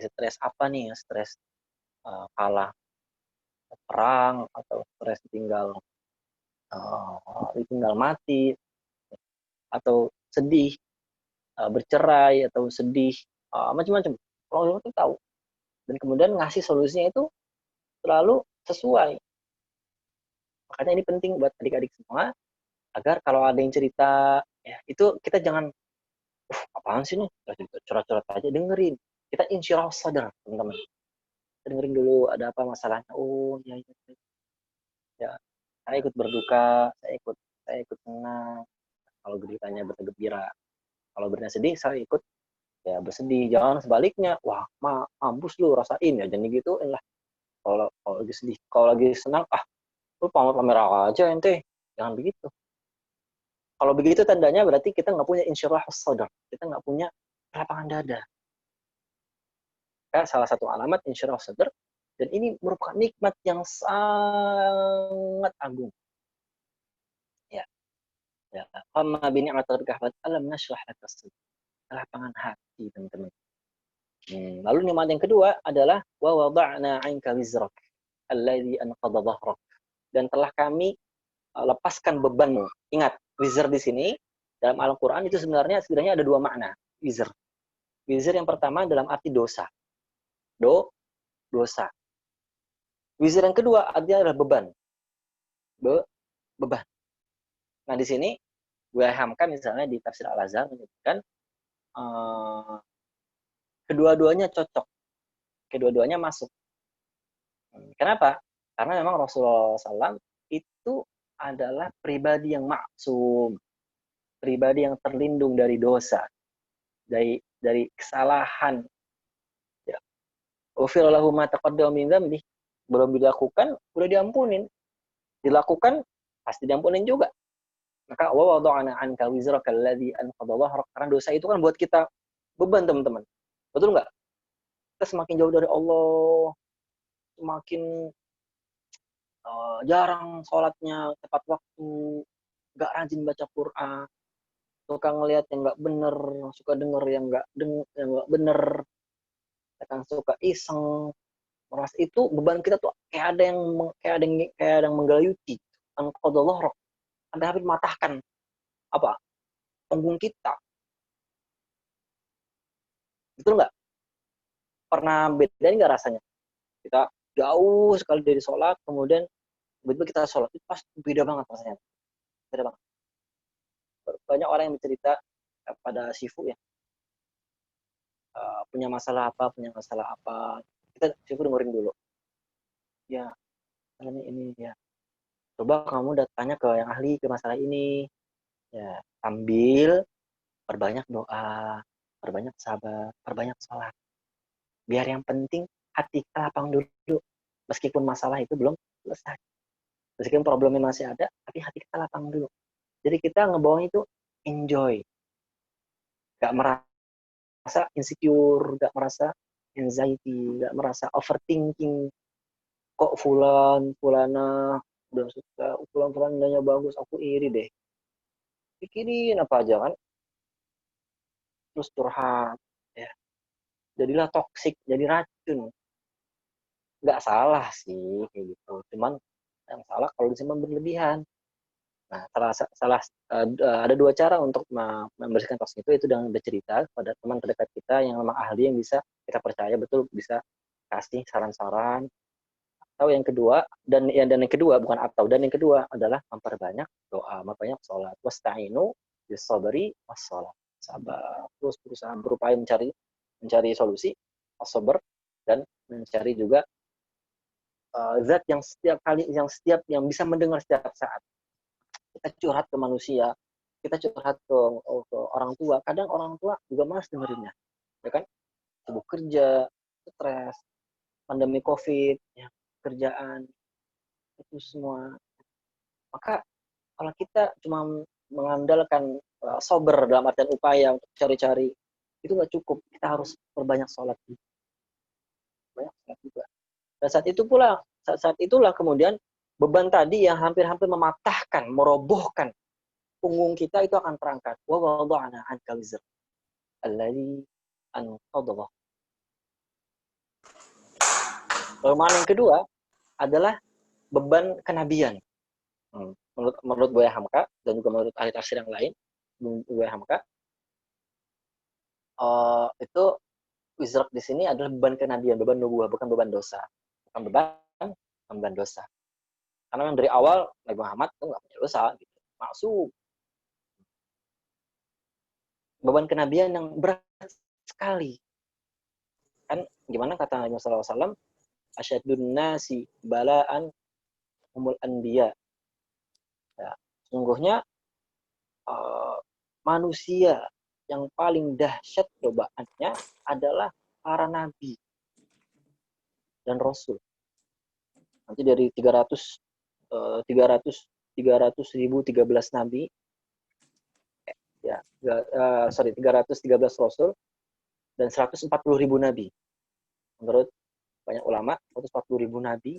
stres apa nih? Stres kalah perang, atau stres ditinggal mati, atau sedih bercerai, atau sedih macam-macam. Allah itu tahu, dan kemudian ngasih solusinya itu selalu sesuai. Makanya ini penting buat adik-adik semua, agar kalau ada yang cerita ya itu kita jangan apaan sih nih, curhat-curhat aja, dengerin. Kita insyirah sadar, teman-teman. Dengerin dulu ada apa masalahnya. Oh ya, ya saya ikut berduka, saya ikut senang. Kalau beritanya bergembira, kalau beritanya sedih, saya ikut ya bersedih. Jangan sebaliknya, wah mampus lu, rasain ya, jangan gituin lah. Kalau lagi sedih, kalau lagi senang, lu pamer aja ente. Jangan begitu. Kalau begitu tandanya berarti kita nggak punya insyirah sadar, kita nggak punya lapangan dada. Ya, salah satu alamat insyirah sadar, dan ini merupakan nikmat yang sangat agung. Ya, amma bi ni'mati rabbika fahaddits, alam nashrah laka sadrak. Lapangan hati, teman-teman. Lalu nikmat yang kedua adalah wa wada'na 'anka wizrak alladzi anqadha dhahrak. Dan telah kami lepaskan bebanmu. Ingat, wizr di sini dalam Al-Qur'an itu sebenarnya ada dua makna. Wizr. Wizr yang pertama dalam arti dosa. Dosa. Wizr yang kedua artinya adalah beban. Beban. Nah, di sini gue hamkan misalnya di tafsir Al-Azhar menyebutkan kedua-duanya cocok. Kedua-duanya masuk. Kenapa? Karena memang Rasulullah SAW itu adalah pribadi yang maksum, pribadi yang terlindung dari dosa, dari kesalahan. Ya. Ufir lahu ma taqaddama min dzambi. Belum dilakukan, udah diampunin. Dilakukan, pasti diampunin juga. Maka wa wada'na 'anka wizraka alladzi anqadha dhahrak. Karena dosa itu kan buat kita beban, teman-teman. Betul nggak? Kita semakin jauh dari Allah, semakin jarang sholatnya tepat waktu, nggak rajin baca Quran, suka ngelihat yang nggak bener, suka denger yang nggak bener, akan suka iseng, merasa itu beban kita tuh kayak ada yang menggelayuti, anqadha ada hampir matahkan apa punggung kita, betul nggak? Pernah beda nggak rasanya? Kita jauh sekali dari sholat, kemudian tiba-tiba kita sholat, itu pas beda banget rasanya, beda banget. Banyak orang yang bercerita pada Sifu ya, punya masalah apa, kita Sifu dengerin dulu. Ya, ini ya. Coba kamu tanya ke yang ahli ke masalah ini. Ya, sambil perbanyak doa, perbanyak sabar, perbanyak sholat. Biar yang penting hati kita lapang dulu. Meskipun masalah itu belum selesai. Meskipun problemnya masih ada, tapi hati kita lapang dulu. Jadi kita ngebawa itu enjoy. Gak merasa insecure, gak merasa anxiety, gak merasa overthinking. Kok fulana udah suka, fulan nanya bagus, aku iri deh. Pikirin apa aja kan, terus curhat, ya. Jadilah toksik, jadi racun. Nggak salah sih kayak gitu, cuman yang salah kalau disimpan berlebihan. Nah, ada dua cara untuk membersihkan toksik itu dengan bercerita kepada teman terdekat kita yang memang ahli, yang bisa kita percaya betul bisa kasih saran-saran. Atau yang kedua, dan yang kedua bukan atau, dan yang kedua adalah memperbanyak doa, memperbanyak sholat. Wasta'inu bis-sabri was-sholat. Sabar, terus berusaha berupaya mencari solusi, sabar, dan mencari juga zat yang yang bisa mendengar setiap saat. Kita curhat ke manusia, kita curhat ke orang tua. Kadang orang tua juga malas dengerinnya, ya kan? Sibuk kerja, stres, pandemi COVID, ya, kerjaan, itu semua. Maka kalau kita cuma mengandalkan sober dalam artian upaya untuk cari-cari, itu nggak cukup. Kita harus perbanyak sholat juga. Banyak sholat juga. Dan saat itulah kemudian beban tadi yang hampir-hampir mematahkan, merobohkan punggung kita itu akan terangkat. Wa wada'na 'anka wizrak alladzi anqadha dhahrak. Lalu makna yang kedua adalah beban kenabian. Menurut Buya Hamka dan juga menurut ahli tafsir yang lain, Buya Hamka, itu wizrak di sini adalah beban kenabian, beban nubuah, bukan beban dosa. Bukan beban dosa. Karena dari awal Nabi Muhammad itu nggak punya dosa, gitu. Maksum. Beban kenabian yang berat sekali. Kan gimana kata Nabi SAW, asyadun nasi bala'an humul anbiya. Ya, sungguhnya manusia yang paling dahsyat cobaannya adalah para nabi dan rasul. Nanti dari 313 nabi, 313 rasul dan 140.000 nabi. Menurut banyak ulama, 140.000 nabi,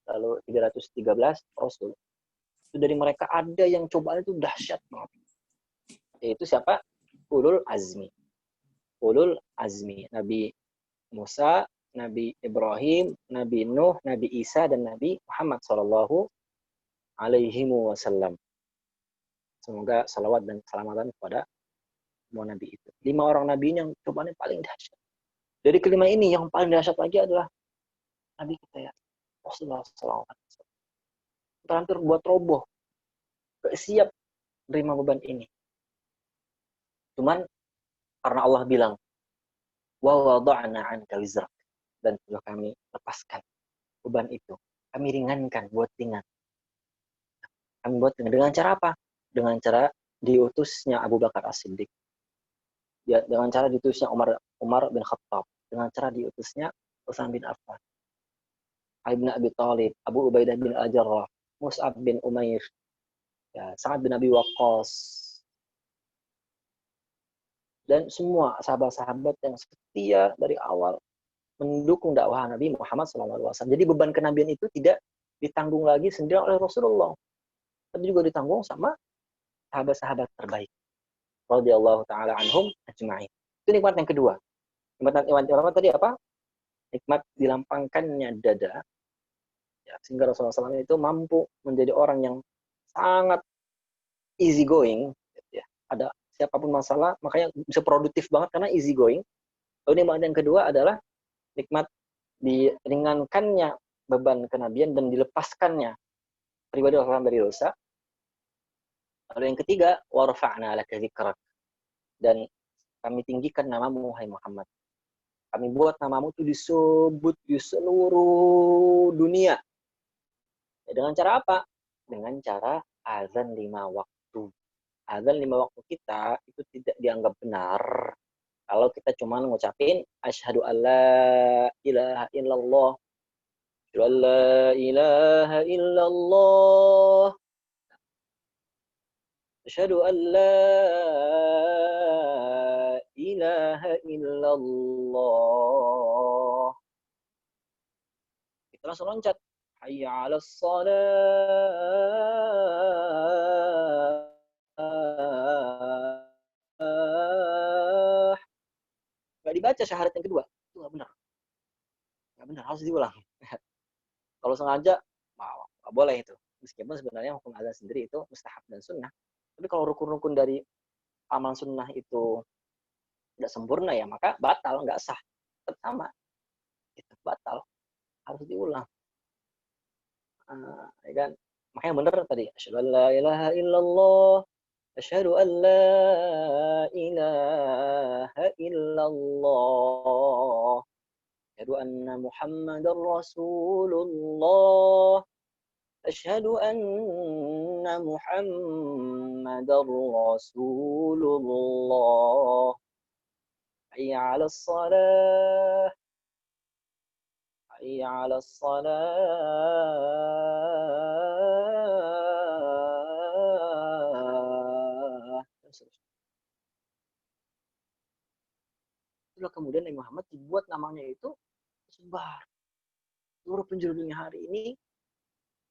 lalu 313 rasul. dari mereka ada yang cobaan itu dahsyat banget. Yaitu siapa? Ulul azmi. Ulul azmi. Nabi Musa, Nabi Ibrahim, Nabi Nuh, Nabi Isa, dan Nabi Muhammad Sallallahu Alaihi Wasallam. Semoga salawat dan keselamatan kepada semua Nabi itu. 5 orang Nabi ini yang cobaannya paling dahsyat. Dari kelima ini yang paling dahsyat lagi adalah Nabi kita ya, Rasulullah SAW. Hampir buat roboh, gak siap menerima beban ini. Cuman karena Allah bilang, wa wada'na 'anka wizrak, dan sudah kami lepaskan beban itu. Kami ringankan buat ringan. Kami buat dengan cara apa? Dengan cara diutusnya Abu Bakar As-Siddiq. Ya, dengan cara diutusnya Umar bin Khattab. Dengan cara diutusnya Utsman bin Affan. Ali bin Abi Thalib, Abu Ubaidah bin Al-Jarrah, Mus'ab bin Umair, ya, Sa'ad bin Abi Waqqas, dan semua sahabat-sahabat yang setia dari awal mendukung dakwah Nabi Muhammad SAW. Jadi beban kenabian itu tidak ditanggung lagi sendiri oleh Rasulullah, tapi juga ditanggung sama sahabat-sahabat terbaik radhiyallahu taala anhum ajma'in. Itu nikmat yang kedua. Nikmat pertama tadi apa? Nikmat dilampangkannya dada, ya, sehingga Rasulullah SAW itu mampu menjadi orang yang sangat easy going, ya. Ada siapapun masalah, makanya bisa produktif banget karena easy going. Lalu nikmat yang kedua adalah nikmat diringankannya beban kenabian dan dilepaskannya pribadi orang dari dosa. Lalu yang ketiga, warfa'na laka dzikrak, dan kami tinggikan namamu, hai Muhammad. Kami buat namamu itu disebut di seluruh dunia. Ya, dengan cara apa? Dengan cara azan 5 waktu. Azan 5 waktu kita itu tidak dianggap benar kalau kita cuma ngucapin asyhadu alla ilaha illallah, asyhadu alla ilaha illallah, asyhadu alla ilaha illallah. Kita langsung loncat. Hayya 'alas shalah. Gak dibaca syahadat yang kedua. Itu gak benar. Gak benar, harus diulang. Kalau sengaja, gak boleh itu. Meskipun sebenarnya hukum azan sendiri itu mustahab dan sunnah. Tapi kalau rukun-rukun dari amal sunnah itu tidak sempurna, ya maka batal, nggak sah. Tetap sama. Itu batal. Harus diulang. Ya kan? Makanya benar tadi. Asyhadu an la ilaha illallah. Asyhadu an la ilaha illallah. Asyhadu anna Muhammadar Rasulullah. Asyhadu anna Muhammadar Rasulullah. Hayya 'alas shalah. Hayya 'alas shalah. Itulah kemudian Nabi Muhammad dibuat namanya itu sebar. Seluruh penjuru dunia hari ini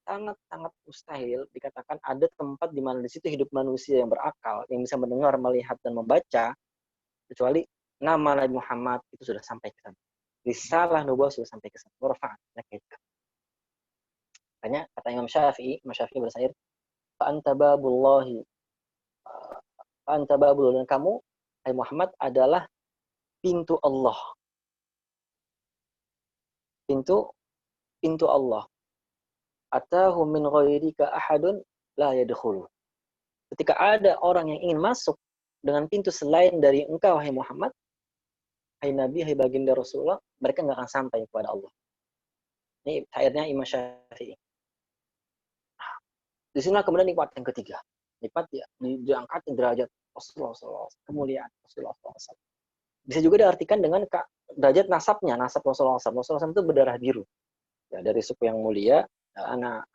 sangat-sangat mustahil dikatakan ada tempat di mana di situ hidup manusia yang berakal, yang bisa mendengar, melihat, dan membaca, kecuali nama Nabi Muhammad itu sudah sampai ke sana. Risalah nubuwah sudah sampai ke sana. Makanya kata Imam Syafi'i bersair, Fa'anta babullahi, Fa'anta babul, dan kamu, hai Muhammad, adalah pintu Allah. Pintu Allah. Atahu min ghairika ahadun la yadkhulu. Ketika ada orang yang ingin masuk dengan pintu selain dari engkau, hai Muhammad, hai Nabi, hai baginda Rasulullah, mereka nggak akan sampai kepada Allah. Ini syairnya Imam Syafi'i. Di sini kemudian nikmat yang ketiga. Nikmat ya, diangkat derajat Rasulullah SAW, kemuliaan Rasulullah SAW. Bisa juga diartikan dengan derajat nasabnya, nasab Rasulullah SAW. Rasulullah SAW itu berdarah biru. Ya, dari suku yang mulia, anak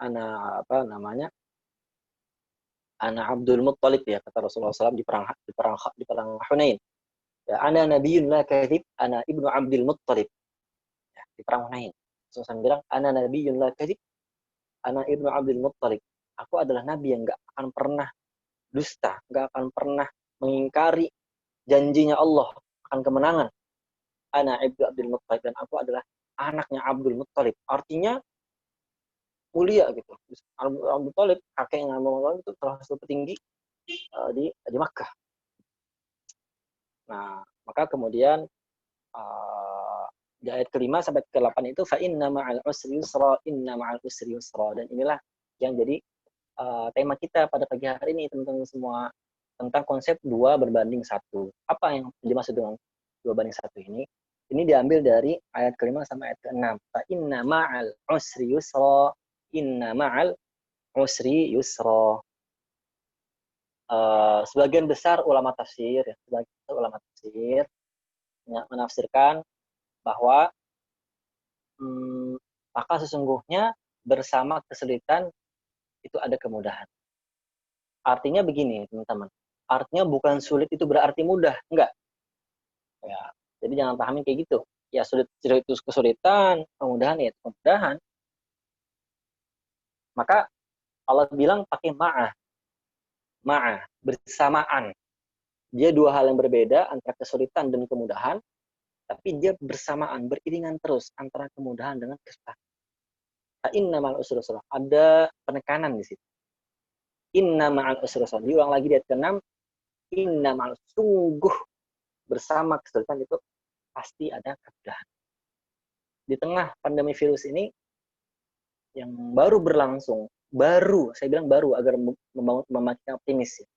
Abdul Muttalib, ya, kata Rasulullah SAW di perang Hunain. Ya, ana nabiyyun la kadhib, ana ibnu Abdul Muttalib. Ya, di perang Hunain. Rasulullah SAW bilang, ana nabiyyun la kadhib, ana ibnu Abdul Muttalib. Aku adalah nabi yang nggak akan pernah dusta, nggak akan pernah mengingkari janjinya Allah akan kemenangan. Ana ibnu Abdul Muttalib, dan aku adalah anaknya Abdul Muttalib. Artinya mulia gitu. Abdul Muttalib, kakek yang Abdul Muttalib itu salah satu petinggi di Makkah. Nah, maka kemudian di ayat ke-5 sampai ke-8 itu fa inna ma'al usri yusra, inna ma'al usri yusra. Dan inilah yang jadi tema kita pada pagi hari ini, teman-teman semua, tentang konsep 2 berbanding 1. Apa yang dimaksud dengan 2 banding 1 ini? Ini diambil dari ayat ke-5 sampai ayat ke-6. Fa inna ma'al usri yusra, inna ma'al usri yusra. Sebagian besar ulama tafsir, menafsirkan bahwa maka sesungguhnya bersama kesulitan itu ada kemudahan. Artinya begini, teman-teman. Artinya bukan sulit itu berarti mudah, enggak. Ya, jadi jangan pahami kayak gitu. Ya sulit itu kesulitan, kemudahan ya kemudahan. Maka Allah bilang pakai ma'ah, bersamaan. Dia 2 hal yang berbeda antara kesulitan dan kemudahan, tapi dia bersamaan, beriringan terus antara kemudahan dengan kesulitan. Inna ma'al usri yusra. Ada penekanan di situ. Inna ma'al usri yusra. Diulang lagi di ayat ke-6. Inna ma'al, sungguh bersama kesulitan itu pasti ada kemudahan. Di tengah pandemi virus ini yang baru berlangsung, saya bilang baru agar memastikan optimis ya.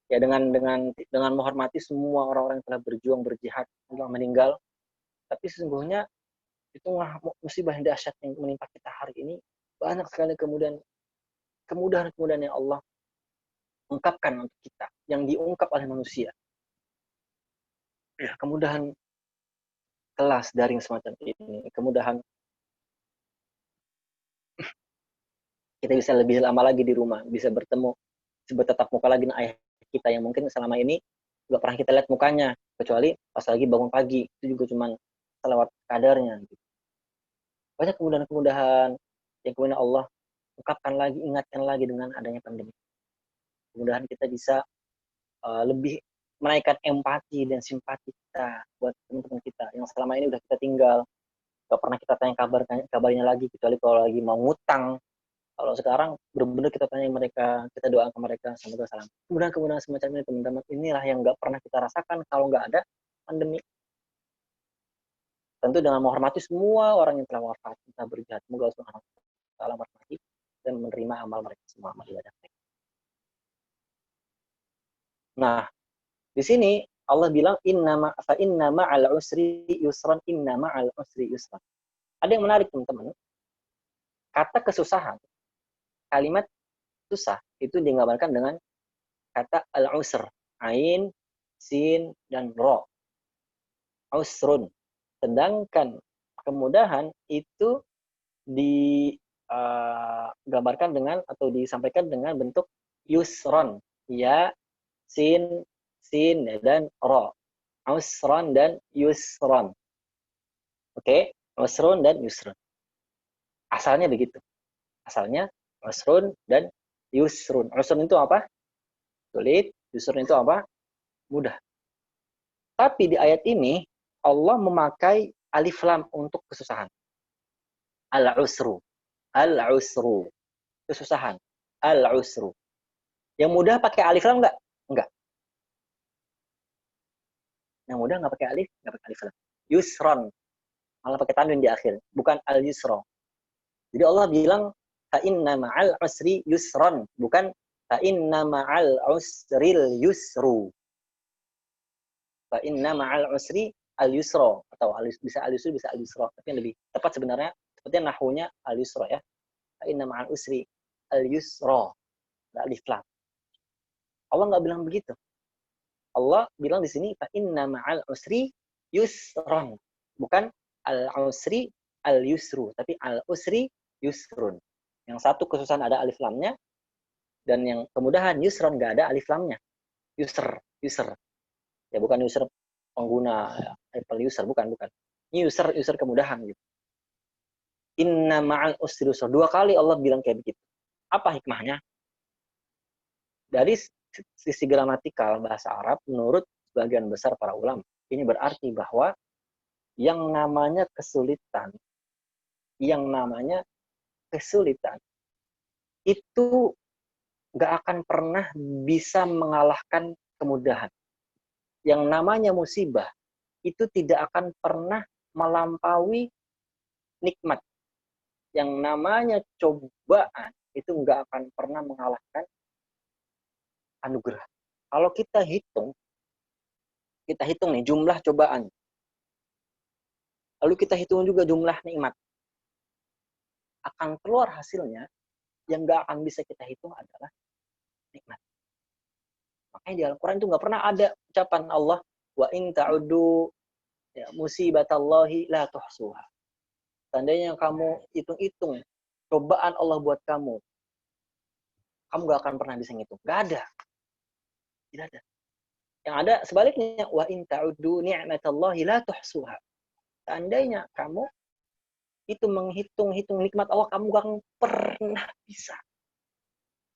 Ya dengan menghormati semua orang-orang yang telah berjuang, berjihad, telah meninggal, tapi sesungguhnya itu musibah yang dahsyat yang menimpa kita hari ini, banyak sekali kemudahan yang Allah ungkapkan untuk kita, yang diungkap oleh manusia. Ya, kemudahan kelas daring semacam ini, kemudahan kita bisa lebih lama lagi di rumah, bisa bertemu, bertatap muka lagi dengan ayah kita yang mungkin selama ini nggak pernah kita lihat mukanya, kecuali pas lagi bangun pagi, itu juga cuma selewat kadarnya. Gitu. Banyak kemudahan-kemudahan yang kemudian Allah ungkapkan lagi, ingatkan lagi dengan adanya pandemi. Kemudahan kita bisa lebih menaikkan empati dan simpati kita buat teman-teman kita yang selama ini udah kita tinggal, gak pernah kita tanya kabarnya lagi, kecuali kalau lagi mau ngutang. Kalau sekarang benar-benar kita tanya mereka, kita doakan ke mereka, semoga salam. Kemudahan semacam ini, teman-teman, inilah yang gak pernah kita rasakan kalau gak ada pandemi. Tentu dengan menghormati semua orang yang telah wafat, kita berjihad, semoga Allah Subhanahu wa taala merahmati dan menerima amal mereka semua, amal ibadah mereka. Nah, di sini Allah bilang inna ma'al usri yusran, inna ma'al usri yusran. Ada yang menarik, teman-teman. Kata kesusahan, kalimat susah itu digambarkan dengan kata al-usr, ain, sin, dan ro. Usrun. Sedangkan kemudahan itu digambarkan dengan atau disampaikan dengan bentuk yusron, ya, sin, dan ro. Usron dan yusron. Oke, usrun dan yusron. Asalnya begitu. Asalnya usrun dan yusrun. Usrun itu apa? Sulit. Yusrun itu apa? Mudah. Tapi di ayat ini Allah memakai alif lam untuk kesusahan. Al-usru. Al-usru. Kesusahan. Al-usru. Yang mudah pakai alif lam enggak? Enggak. Yang mudah enggak pakai alif lam. Yusron. Malah pakai tanwin di akhir. Bukan al-yusra. Jadi Allah bilang fa inna ma'al usri yusron, bukan fa inna ma'al usril yusru. Fa inna ma'al usri al-yusra, atau bisa al-yusri, bisa al-yusra, tapi yang lebih tepat sebenarnya sepertinya nahwunya al-yusra ya. Fa inna ma'al usri al-yusra, alif lam. Allah enggak bilang begitu. Allah bilang di sini fa inna ma'al usri yusron, bukan al-usri al-yusru, tapi al-usri yusrun. Yang satu kesusahan ada alif lamnya, dan yang kemudahan yusron nggak ada alif lamnya. User. Ya bukan user pengguna Apple user, bukan. Ini user kemudahan gitu. Inna ma'al usri yusra. 2 kali Allah bilang kayak begitu. Apa hikmahnya? Dari sisi gramatikal bahasa Arab, menurut sebagian besar para ulama, ini berarti bahwa yang namanya kesulitan, itu nggak akan pernah bisa mengalahkan kemudahan. Yang namanya musibah itu tidak akan pernah melampaui nikmat. Yang namanya cobaan itu nggak akan pernah mengalahkan anugerah. Kalau kita hitung nih jumlah cobaan. Lalu kita hitung juga jumlah nikmat. Akan keluar hasilnya yang nggak akan bisa kita hitung adalah nikmat. Makanya di Al-Quran itu nggak pernah ada ucapan Allah, wa in ta'uddu ya, musibatallahi la tuhsuha. Tandanya kamu hitung-hitung cobaan Allah buat kamu nggak akan pernah bisa ngitung. Nggak ada. Tidak ada. Yang ada sebaliknya, wa in ta'uddu ni'matallahi la tuhsuha. Seandainya kamu itu menghitung-hitung nikmat Allah, kamu gak akan pernah bisa.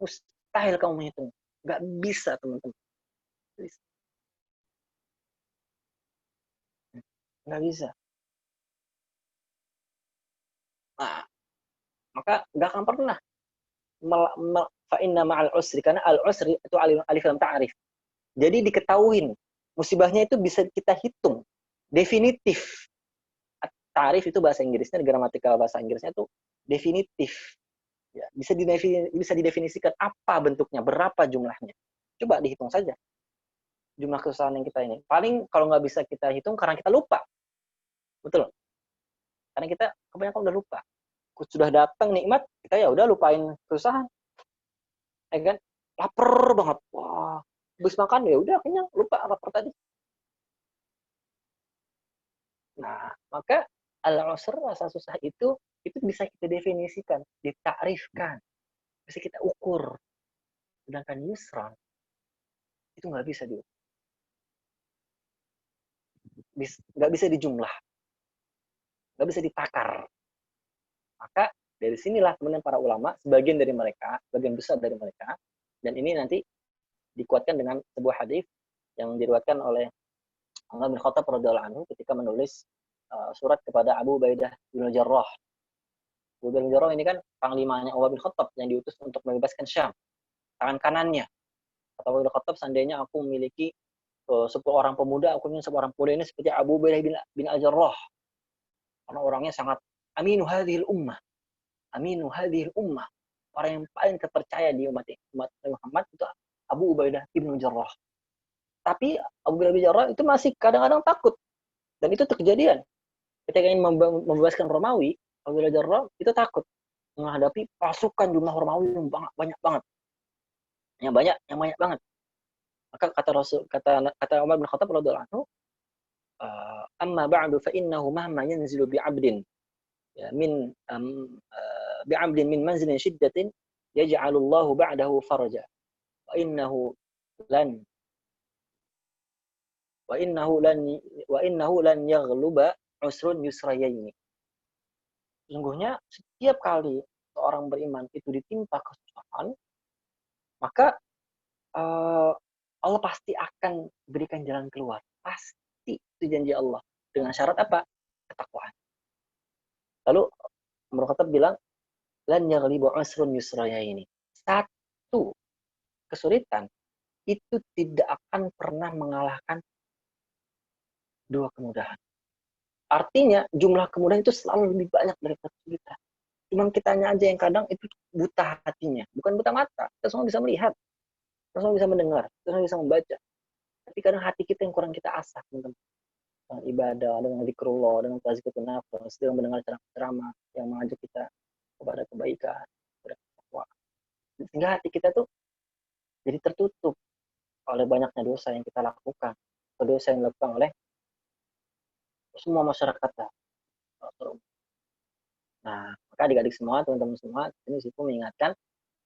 Mustahil kamu menghitung. Gak bisa, teman-teman. Gak bisa. Nah, maka gak akan pernah. Fa'inna ma'al usri. Karena al-usri itu alif lam ta'arif. Jadi diketahuin. Musibahnya itu bisa kita hitung. Definitif. Ta'arif itu bahasa Inggrisnya, gramatikal bahasa Inggrisnya itu definitif. Ya, bisa didefinisikan apa bentuknya, berapa jumlahnya. Coba dihitung saja jumlah kesusahan yang kita ini. Paling kalau nggak bisa kita hitung karena kita lupa. Betul. Karena kita kebanyakan udah lupa. Sudah datang nikmat, kita ya udah lupain kesusahan. Ya kan? Lapar banget. Wah, habis makan ya udah kenyang, lupa lapar tadi. Nah, maka al-usr, rasa susah itu bisa kita definisikan, ditakrifkan, bisa kita ukur. Sedangkan yusran itu nggak bisa diukur. Nggak bisa dijumlah, nggak bisa ditakar. Maka dari sinilah kemudian para ulama, sebagian besar dari mereka, dan ini nanti dikuatkan dengan sebuah hadis yang diriwayatkan oleh Umar bin Khattab radhiyallahu anhu ketika menulis surat kepada Abu Ubaidah bin Jarrah. Abu Ubaidah bin Jarrah ini kan panglimanya Umar bin Khattab yang diutus untuk membebaskan Syam, tangan kanannya. Kata Umar bin Khattab, seandainya aku memiliki 10 orang pemuda, aku ingin 10 orang pemuda ini seperti Abu Ubaidah bin Al-Jarrah. Karena orangnya sangat aminu hadhil ummah. Aminu hadhil ummah. Orang yang paling terpercaya di umat Muhammad itu Abu Ubaidah bin Jarrah. Tapi Abu Ubaidah bin Jarrah itu masih kadang-kadang takut. Dan itu terkejadian. Ketika ingin membebaskan Romawi, Abu Ubaidah bin Jarrah itu takut menghadapi pasukan jumlah Romawi yang banyak banget. Yang banyak banget. Maka kata Umar bin Khattab radhiyallahu anhu, amma ba'du fa innahu mahma yanzilu bi'abdin ya min bi'abdin min manzilin shiddatin yaj'alullahu ba'dahu faraja wa innahu lan yaghluba usrun yusrayaini. Sesungguhnya setiap kali seorang beriman itu ditimpa kesusahan, maka Allah pasti akan berikan jalan keluar. Pasti itu janji Allah. Dengan syarat apa? Ketakwaan. Lalu Umar Khattab bilang, lan yaghlibu usrun yusrayaini. Satu kesulitan itu tidak akan pernah mengalahkan dua kemudahan. Artinya jumlah kemudahan itu selalu lebih banyak dari kesulitan. Cuma kitanya aja yang kadang itu buta hatinya, bukan buta mata. Kita semua bisa melihat, kita semua bisa mendengar, kita semua bisa membaca. Tapi kadang hati kita yang kurang kita asah, teman-teman. Dengan ibadah, dengan zikrullah, dengan tazkiyatun nafs, dengan mendengar ceramah yang mengajak kita kepada kebaikan, kepada ketakwaan. Sehingga hati kita tuh jadi tertutup oleh banyaknya dosa yang kita lakukan, atau dosa yang dilakukan oleh semua masyarakat. Nah, maka adik-adik semua, teman-teman semua, ini situ mengingatkan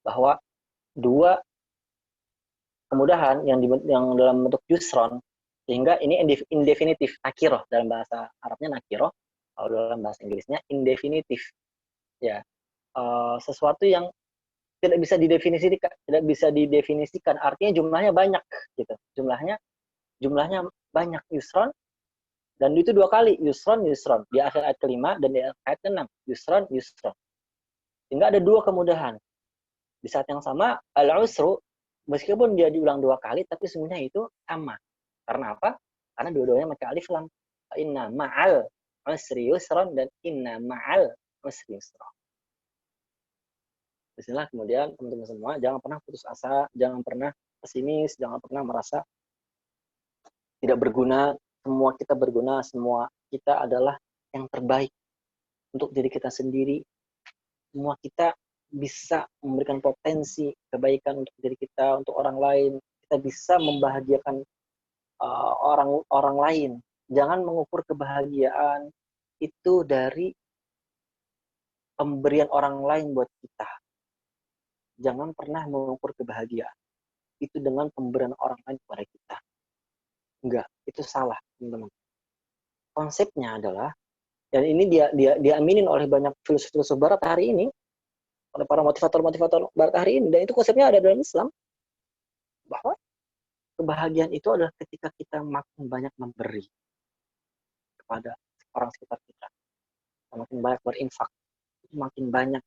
bahwa dua kemudahan yang dalam bentuk yusron, sehingga ini indefinitif, nakiroh dalam bahasa Arabnya nakiroh, kalau dalam bahasa Inggrisnya indefinitif, ya sesuatu yang tidak bisa didefinisikan, artinya jumlahnya banyak gitu. Jumlahnya banyak, yusron, dan itu 2 kali, yusron di akhir ayat kelima dan di ayat ke-6, yusron. Sehingga ada 2 kemudahan. Di saat yang sama, al-usru, meskipun dia diulang 2 kali, tapi semuanya itu sama. Karena apa? Karena dua-duanya pakai alif lam. Inna ma'al usri yusron dan inna ma'al usri yusron. Disinilah kemudian teman-teman semua, jangan pernah putus asa, jangan pernah pesimis, jangan pernah merasa tidak berguna. Semua kita berguna, semua kita adalah yang terbaik untuk diri kita sendiri. Semua kita bisa memberikan potensi kebaikan untuk diri kita, untuk orang lain. Kita bisa membahagiakan orang lain. Jangan mengukur kebahagiaan itu dari pemberian orang lain buat kita. Jangan pernah mengukur kebahagiaan itu dengan pemberian orang lain kepada kita. Enggak, itu salah, teman-teman. Konsepnya adalah, dan ini dia diaminin oleh banyak filsuf-filsuf barat hari ini, oleh para motivator-motivator barat hari ini, dan itu konsepnya ada dalam Islam, bahwa kebahagiaan itu adalah ketika kita makin banyak memberi kepada orang sekitar kita, makin banyak berinfak, itu makin banyak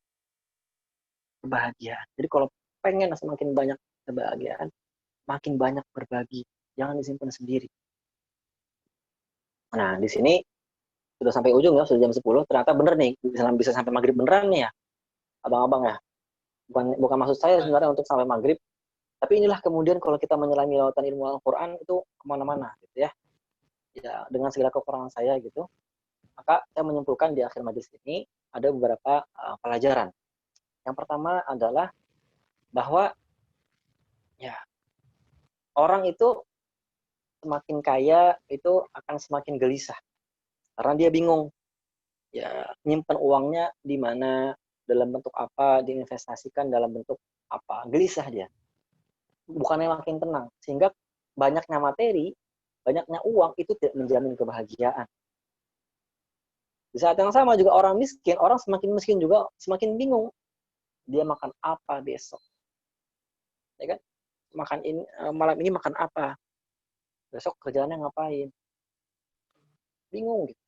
kebahagiaan. Jadi kalau pengen semakin banyak kebahagiaan, makin banyak berbagi, jangan disimpan sendiri. Nah, di sini sudah sampai ujung ya, sudah jam 10, ternyata bener nih, bisa sampai maghrib beneran nih ya, abang-abang ya. Bukan maksud saya sebenarnya untuk sampai maghrib, tapi inilah kemudian kalau kita menyelami lautan ilmu Al-Quran itu kemana-mana gitu ya. Ya, dengan segala kekurangan saya gitu, maka saya menyimpulkan di akhir majelis ini ada beberapa pelajaran. Yang pertama adalah bahwa ya orang itu semakin kaya itu akan semakin gelisah karena dia bingung ya nyimpan uangnya di mana, dalam bentuk apa, diinvestasikan dalam bentuk apa, gelisah dia, bukannya makin tenang. Sehingga banyaknya materi, banyaknya uang itu tidak menjamin kebahagiaan. Di saat yang sama juga orang semakin miskin juga semakin bingung dia makan apa besok, ya kan? Malam ini makan apa, besok kerjaannya ngapain, bingung gitu.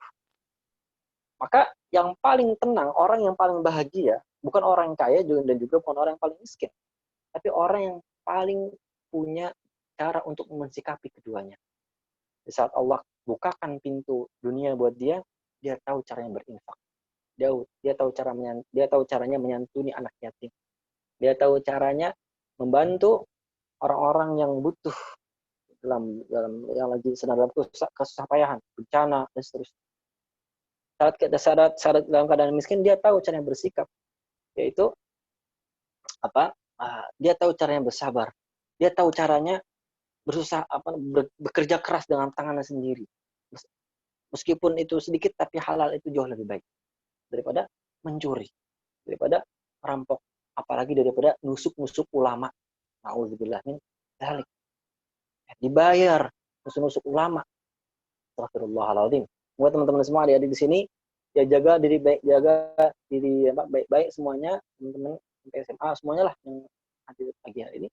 Maka yang paling tenang, orang yang paling bahagia, bukan orang yang kaya dan juga bukan orang yang paling miskin, tapi orang yang paling punya cara untuk mensikapi keduanya. Di saat Allah bukakan pintu dunia buat dia tahu caranya berinfak. Dia tahu caranya menyantuni anak yatim. Dia tahu caranya membantu orang-orang yang butuh dalam yang lagi sedang dalam kesusahan, bencana dan seterusnya. Saat dalam keadaan miskin, dia tahu caranya bersikap, yaitu apa? Dia tahu caranya bersabar. Dia tahu caranya bekerja keras dengan tangannya sendiri. Meskipun itu sedikit, tapi halal itu jauh lebih baik daripada mencuri, daripada merampok, apalagi daripada nusuk ulama. Nauzubillah min dzalik. Dibayar nusuk ulama. Astagfirullahaladzim. Buat teman-teman semua adik-adik di sini, ya jaga diri baik-baik semuanya, teman-teman sampai SMA semuanya lah yang hadir pagi hari ini,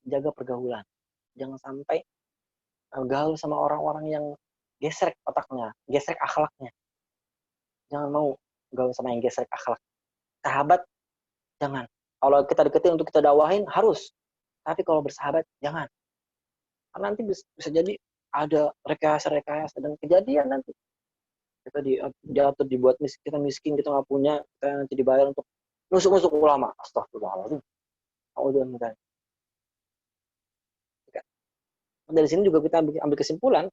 jaga pergaulan. Jangan sampai gaul sama orang-orang yang gesrek otaknya, gesrek akhlaknya. Jangan mau gaul sama yang gesrek akhlak. Sahabat, jangan. Kalau kita deketin untuk kita dakwahin, harus. Tapi kalau bersahabat, jangan. Karena nanti bisa jadi ada rekayasa dan kejadian nanti. Kita diatur, dibuat kita miskin, kita nggak punya, kita nanti dibayar untuk nusuk ulama. Astagfirullahaladzim. Dari sini juga kita ambil kesimpulan,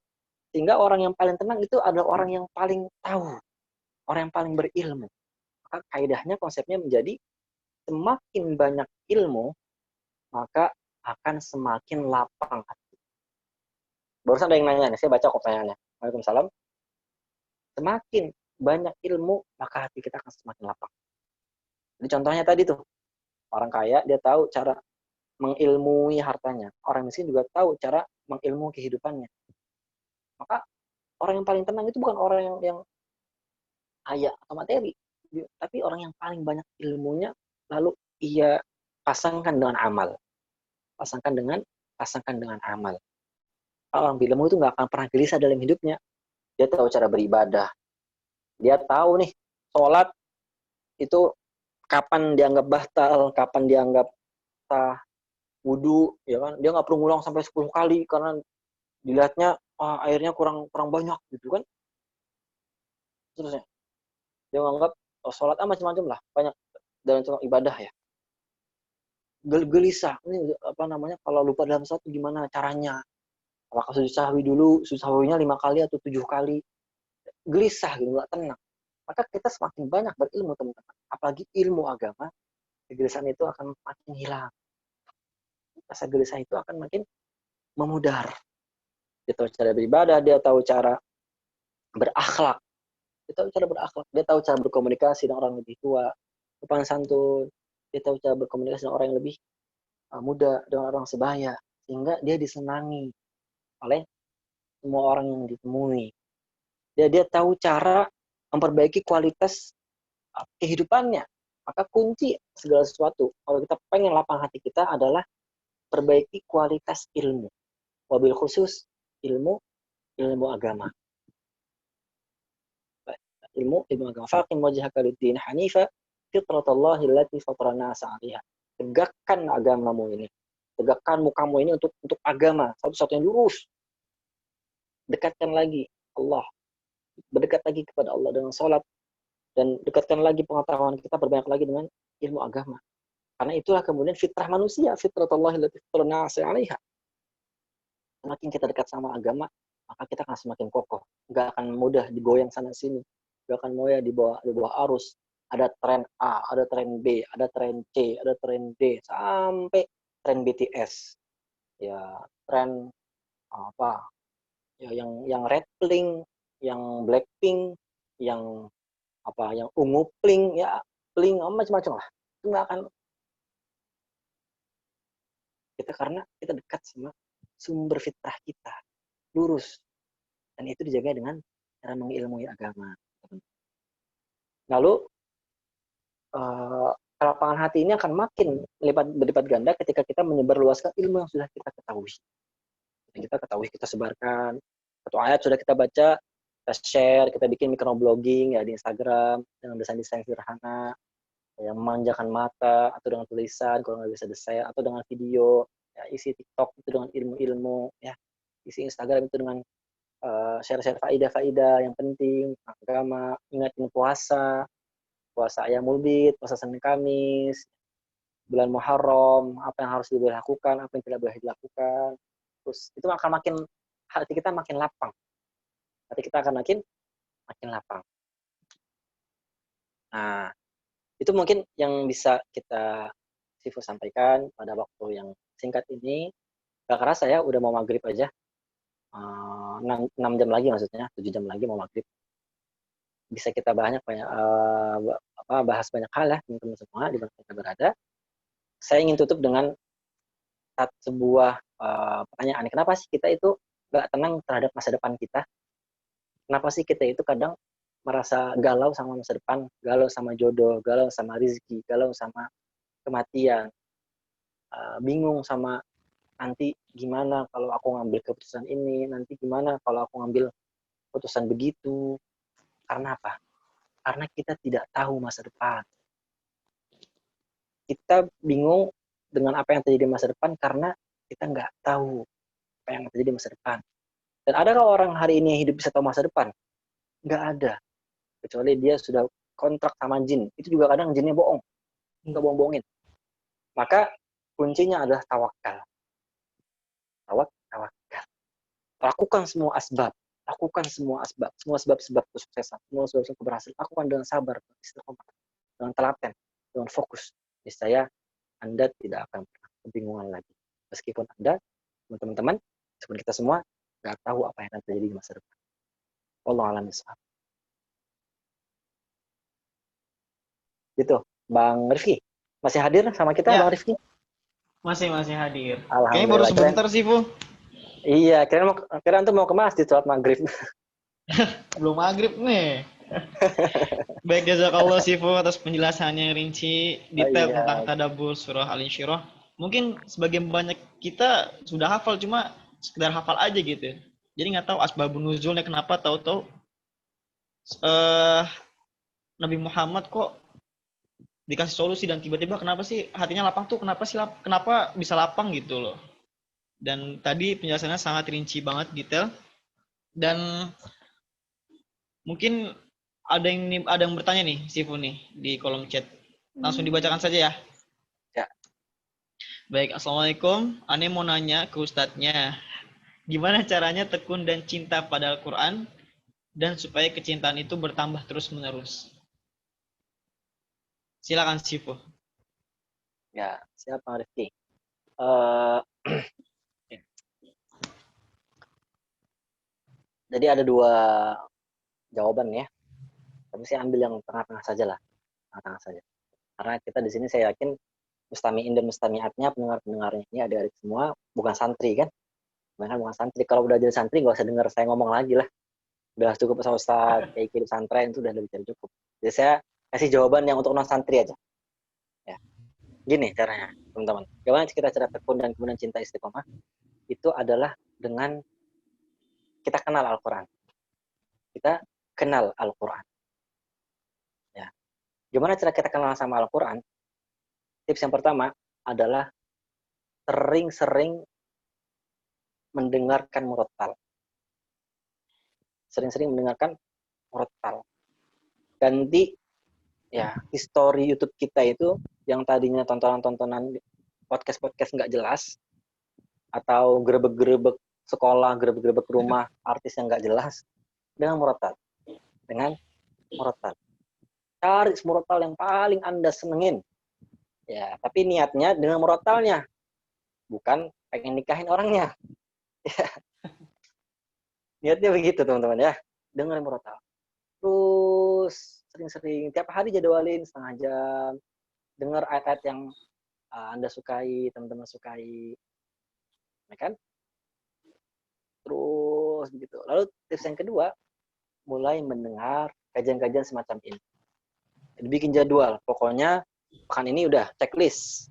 sehingga orang yang paling tenang itu adalah orang yang paling tahu, orang yang paling berilmu. Maka kaidahnya, konsepnya menjadi semakin banyak ilmu, maka akan semakin lapang hati. Barusan ada yang nanya nih, saya baca pertanyaannya. Waalaikumsalam. Semakin banyak ilmu, maka hati kita akan semakin lapang. Jadi contohnya tadi tuh, orang kaya dia tahu cara mengilmui hartanya. Orang miskin juga tahu cara mengilmu kehidupannya. Maka orang yang paling tenang itu bukan orang yang kaya atau materi, tapi orang yang paling banyak ilmunya, lalu ia pasangkan dengan amal. Pasangkan dengan amal. Orang berilmu itu nggak akan pernah gelisah dalam hidupnya. Dia tahu cara beribadah. Dia tahu nih, sholat itu kapan dianggap batal, kapan dianggap sah, wudu, ya kan? Dia nggak perlu ngulang sampai 10 kali karena dilihatnya airnya kurang banyak gitu kan. Terusnya dia menganggap sholat macam-macam lah, banyak dalam ibadah ya. Gelisah, ini apa namanya, kalau lupa dalam satu gimana caranya? Apakah sujud sahwi dulu, sujud sahwinya 5 kali atau 7 kali? Gelisah gitu, nggak tenang. Maka kita semakin banyak berilmu teman-teman, apalagi ilmu agama, kegelisahan itu akan makin hilang. Rasa gelisah itu akan makin memudar. Dia tahu cara beribadah, dia tahu cara berakhlak, dia tahu cara berkomunikasi dengan orang lebih tua, sopan santun, dia tahu cara berkomunikasi dengan orang yang lebih muda, dengan orang sebaya, sehingga dia disenangi oleh semua orang yang ditemui. Dia tahu cara memperbaiki kualitas kehidupannya. Maka kunci segala sesuatu, kalau kita pengen lapang hati kita, adalah perbaiki kualitas ilmu. Wabil khusus ilmu agama. Ilmu agama. Faqim wajhaka lid-din hanifa fitratallahi allati fatara an-nasa 'alaiha. Tegakkan agamamu ini. Tegakkan mukamu ini untuk agama, satu-satunya lurus. Dekatkan lagi Allah. Berdekat lagi kepada Allah dengan salat, dan dekatkan lagi pengetahuan kita, berbanyak lagi dengan ilmu agama. Karena itulah kemudian fitrah manusia, fitratallahi allati fatara an-nasa 'alaiha. Semakin kita dekat sama agama, maka kita akan semakin kokoh. Nggak akan mudah digoyang sana sini. Nggak akan mudah di bawah arus. Ada tren A, ada tren B, ada tren C, ada tren D, sampai tren BTS. Ya, tren apa? Ya, yang Red Pink, yang Blackpink, yang apa? Yang ungu pink, ya pink, macam-macam lah. Itu nggak akan kita, karena kita dekat sama sumber fitrah kita, lurus, dan itu dijaga dengan cara mengilmui agama. Lalu kelapangan hati ini akan makin berlipat ganda ketika kita menyebarluaskan ilmu yang sudah kita ketahui. Kita sebarkan. Satu ayat sudah kita baca, kita share, kita bikin microblogging ya di Instagram dengan desain-desain sederhana yang memanjakan mata, atau dengan tulisan kalau nggak bisa desain, atau dengan video. Ya, isi TikTok itu dengan ilmu-ilmu, ya. Isi Instagram itu dengan share-share faidah-faidah yang penting agama. Ingatin puasa Ayamul Bid, puasa Senin Kamis, bulan Muharram, apa yang harus dilakukan, apa yang tidak boleh dilakukan. Terus itu akan makin, hati kita makin lapang. Hati kita akan makin lapang. Nah, itu mungkin yang bisa kita Sifu sampaikan pada waktu yang singkat ini. Gak kerasa ya, udah mau maghrib aja. 6 jam lagi maksudnya, 7 jam lagi mau maghrib. Bisa kita bahas banyak hal ya teman-teman semua di mana kita berada. Saya ingin tutup dengan sebuah pertanyaan. Kenapa sih kita itu gak tenang terhadap masa depan kita? Kenapa sih kita itu kadang merasa galau sama masa depan, galau sama jodoh, galau sama rezeki, galau sama kematian, bingung sama nanti gimana kalau aku ngambil keputusan ini, nanti gimana kalau aku ngambil keputusan begitu. Karena apa? Karena kita tidak tahu masa depan. Kita bingung dengan apa yang terjadi di masa depan karena kita nggak tahu apa yang terjadi di masa depan. Dan adakah orang hari ini hidup bisa tahu masa depan? Nggak ada. Kecuali dia sudah kontrak sama jin. Itu juga kadang jinnya bohong. Nggak bohong-bohongin. Maka kuncinya adalah tawakal. Tawakal. Lakukan semua asbab. Semua sebab-sebab kesuksesan, semua sebab-sebab keberhasilan. Lakukan dengan sabar, istiqomah, dengan telaten, dengan fokus. Niscaya Anda tidak akan pernah kebingungan lagi. Meskipun Anda, teman-teman, meskipun kita semua nggak tahu apa yang akan terjadi di masa depan. Wallahu a'lam bishawab. Gitu, Bang Rifki. Masih hadir sama kita, ya. Bang Rifki? Masih hadir. Alhamdulillah. Kayaknya baru sebentar sih, Bu. Iya, kira tuh mau ke masjid sholat maghrib. Belum maghrib nih. Baik, jazakallah Sifu atas penjelasannya yang rinci, Oh detail tentang iya, tadabbur surah Al-Insyirah. Mungkin sebagian banyak kita sudah hafal, cuma sekedar hafal aja gitu. Jadi nggak tahu asbabun nuzulnya kenapa, tahu-tahu eh Nabi Muhammad kok dikasih solusi dan tiba-tiba kenapa sih hatinya lapang tuh, kenapa sih kenapa bisa lapang gitu loh. Dan tadi penjelasannya sangat rinci banget, detail, dan mungkin ada yang bertanya nih Sifu nih di kolom chat. Langsung dibacakan saja ya. ya. Baik, Assalamualaikum. Ane mau nanya ke Ustadznya, gimana caranya tekun dan cinta pada Al-Quran dan supaya kecintaan itu bertambah terus-menerus? Silakan Sifu. Ya, siapa Rifki? Eh, jadi ada dua jawaban ya. Tapi saya ambil yang tengah-tengah saja lah, tengah-tengah saja. Karena kita di sini saya yakin mustamiin dan mustamiatnya, pendengar-pendengarnya ini adik-adik semua bukan santri kan? Bukan santri. Kalau udah jadi santri gak usah dengar saya ngomong lagi lah. Udah cukup sama Ustaz, kayak kirim pesantren itu udah lebih dari cukup. Jadi saya kasih jawaban yang untuk non santri aja. Ya. Gini caranya, teman-teman. Gimana kita cara tekun dan kemudian cinta istiqomah? Itu adalah dengan kita kenal Al-Quran. Kita kenal Al-Quran. Ya. Gimana cara kita kenal sama Al-Quran? Tips yang pertama adalah sering-sering mendengarkan murattal. Sering-sering mendengarkan murattal. Ganti ya history YouTube kita itu yang tadinya tontonan-tontonan podcast-podcast nggak jelas atau gerebek-gerebek sekolah, gerebek-gerebek rumah artis yang nggak jelas dengan murattal. Dengan murattal. Cari murattal yang paling Anda senengin. Ya, tapi niatnya dengan murattalnya, bukan pengen nikahin orangnya. Niatnya begitu teman-teman ya. Dengan murattal. Terus sering-sering tiap hari jadwalin setengah jam, dengar ayat-ayat yang Anda sukai, teman-teman sukai, ya kan? Terus begitu. Lalu tips yang kedua, mulai mendengar kajian-kajian semacam ini. Jadi bikin jadwal. Pokoknya pekan ini udah checklist.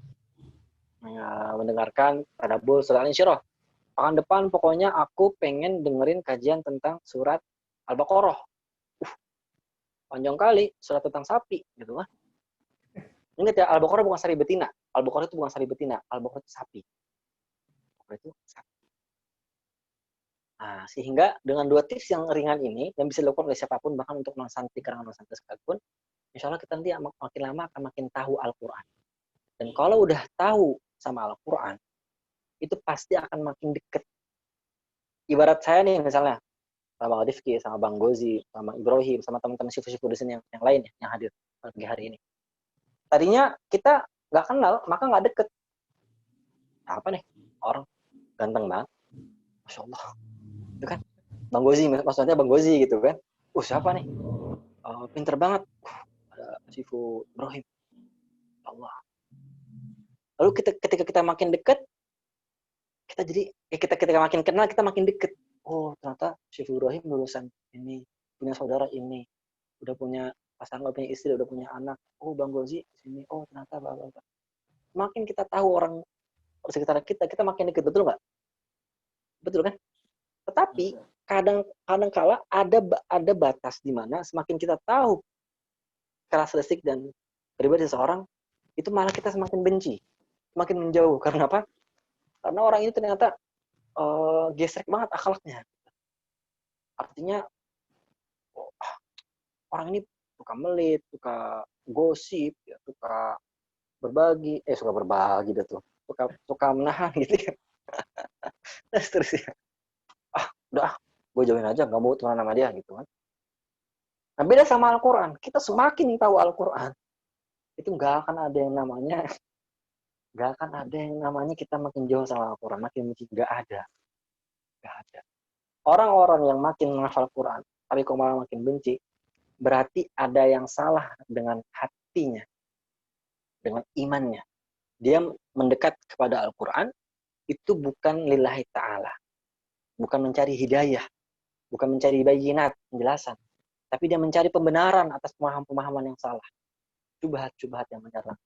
Mendengarkan tadabbur surah Al-Insyirah. Pekan depan pokoknya aku pengen dengerin kajian tentang surat Al-Baqarah. Panjang kali, surat tentang sapi gitu kan. Ingat ya, Al-Baqarah bukan sapi betina. Al-Baqarah itu bukan sapi betina, Al-Baqarah itu sapi. Al-Baqarah itu sapi. Nah, sehingga dengan dua tips yang ringan ini, yang bisa dilakukan oleh siapapun, bahkan untuk non-santri, kalangan non-santri sekalipun, insya Allah kita nanti makin lama akan makin tahu Al-Quran. Dan kalau udah tahu sama Al-Quran, itu pasti akan makin deket. Ibarat saya nih misalnya, sama Bang Rifki, sama Bang Gozi, sama Ibrahim, sama teman-teman sifu-sifu di sini yang lain ya, yang hadir pagi hari ini. Tadinya kita nggak kenal, maka nggak deket. Apa nih? Orang ganteng banget. Masya Allah. Itu kan? Bang Gozi, maksudnya Bang Gozi gitu kan. Siapa nih? Pinter banget. Ada Sifu Ibrahim. Allah. Lalu ketika kita makin dekat, kita jadi kita makin kenal, kita makin deket. Oh, ternyata Sifu Ibrahim lulusan ini, punya saudara ini, udah punya pasangan, udah punya istri, udah punya anak. Oh, Bang Gozi di sini. Oh, ternyata bapak. Makin kita tahu orang sekitar kita makin deket, betul nggak? Betul kan? Tetapi kadang kala ada batas di mana semakin kita tahu karakteristik dan pribadi seseorang, itu malah kita semakin benci, semakin menjauh. Karena apa? Karena orang ini ternyata gesrek banget akhlaknya. Artinya orang ini suka melit, suka gosip, ya, suka berbagi gitu tuh, suka menahan gitu ya. Terus ya, udah gue jauhin aja, nggak mau temenan sama dia gitu kan. Nah beda sama Al-Quran, kita semakin tahu Al-Quran, itu nggak akan ada yang namanya kita makin jauh sama Al-Quran, makin benci, nggak ada. Orang-orang yang makin menghafal Quran, tapi kok malah makin benci, berarti ada yang salah dengan hatinya, dengan imannya. Dia mendekat kepada Al-Quran, itu bukan lillahi ta'ala. Bukan mencari hidayah. Bukan mencari bayinat, penjelasan. tapi dia mencari pembenaran atas pemahaman-pemahaman yang salah. Syubhat-syubhat yang menyerang.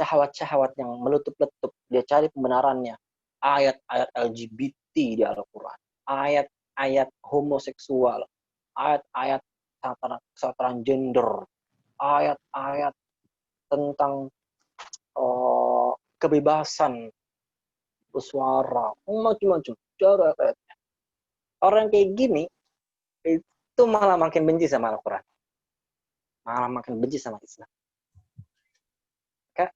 Syahwat-syahwat yang meletup-letup, dia cari pembenarannya. Ayat-ayat LGBT di Al-Quran, ayat-ayat homoseksual, ayat-ayat transgender, ayat-ayat tentang kebebasan bersuara, macam-macam. Orang kayak gini itu malah makin benci sama Al-Quran, malah makin benci sama Islam. Maka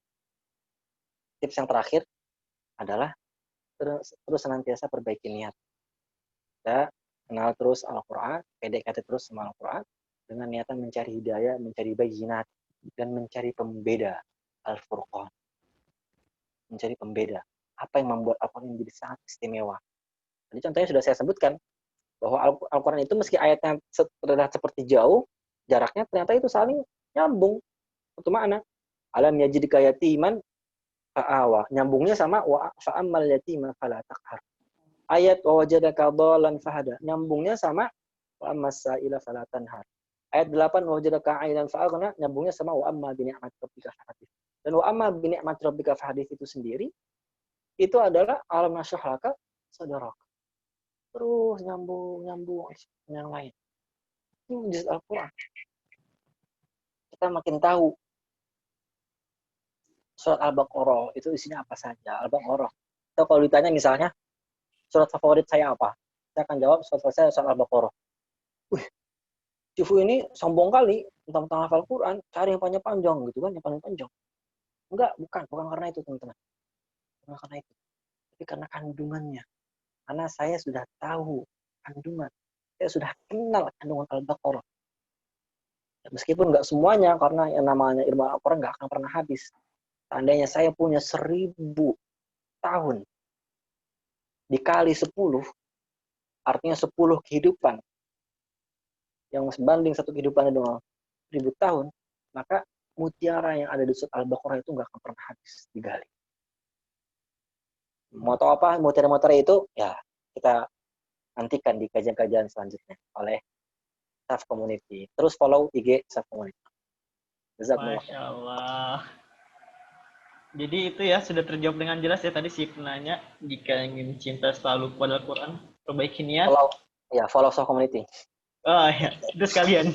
tips yang terakhir adalah terus senantiasa perbaiki niat. Ya, kenal terus Al-Quran, PDKT terus sama Al-Quran dengan niatan mencari hidayah, mencari bayinat, dan mencari pembeda Al-Furqan. Mencari pembeda. Apa yang membuat Al-Quran menjadi sangat istimewa. Jadi contohnya sudah saya sebutkan, bahwa Al-Quran itu meski ayatnya terlihat seperti jauh, jaraknya ternyata itu saling nyambung. Itu makna. Alam yajidka yatiman fa'awa. Nyambungnya sama wa fa'ammal yatima fala taqhar. Ayat wa wajadaka dhalan fahada. Nyambungnya sama wa ammas sa'ila fala tanhar. Ayat 8 wa wajadaka 'ailan fa'aghna, nyambungnya sama wa amma bi ni'mati rabbika fahadits. Dan wa amma bi ni'mati rabbika fahadits itu sendiri itu adalah alam nashrah laka sadrak. Terus nyambung yang lain. Ini mujizat Al-Quran. Kita makin tahu surat Al-Baqarah itu isinya apa saja. Al-Baqarah. Atau kalau ditanya misalnya, surat favorit saya apa? Saya akan jawab surat favorit saya surat Al-Baqarah. Cifu ini sombong kali tentang hafal Quran, cari yang panjang-panjang gitu kan, yang paling panjang. Enggak, bukan karena itu teman-teman. Bukan karena itu. Tapi karena kandungannya. Karena saya sudah tahu kandungan. Saya sudah kenal kandungan Al-Baqarah. Ya, meskipun nggak semuanya, karena yang namanya ilmu Al-Quran nggak akan pernah habis. Seandainya saya punya 1000 tahun dikali 10, artinya 10 kehidupan, yang sebanding satu kehidupan dengan 1000 tahun, maka mutiara yang ada di surat Al-Baqarah itu nggak akan pernah habis digali. Mau tahu apa mutiara-mutiara itu? Ya, kita nantikan di kajian-kajian selanjutnya oleh staff community. Terus follow IG staff community. Masya Allah. Jadi itu ya sudah terjawab dengan jelas ya tadi si penanya, jika ingin cinta selalu kepada Al-Quran, perbaiki niat. Follow staff community. Oh ya, itu sekalian.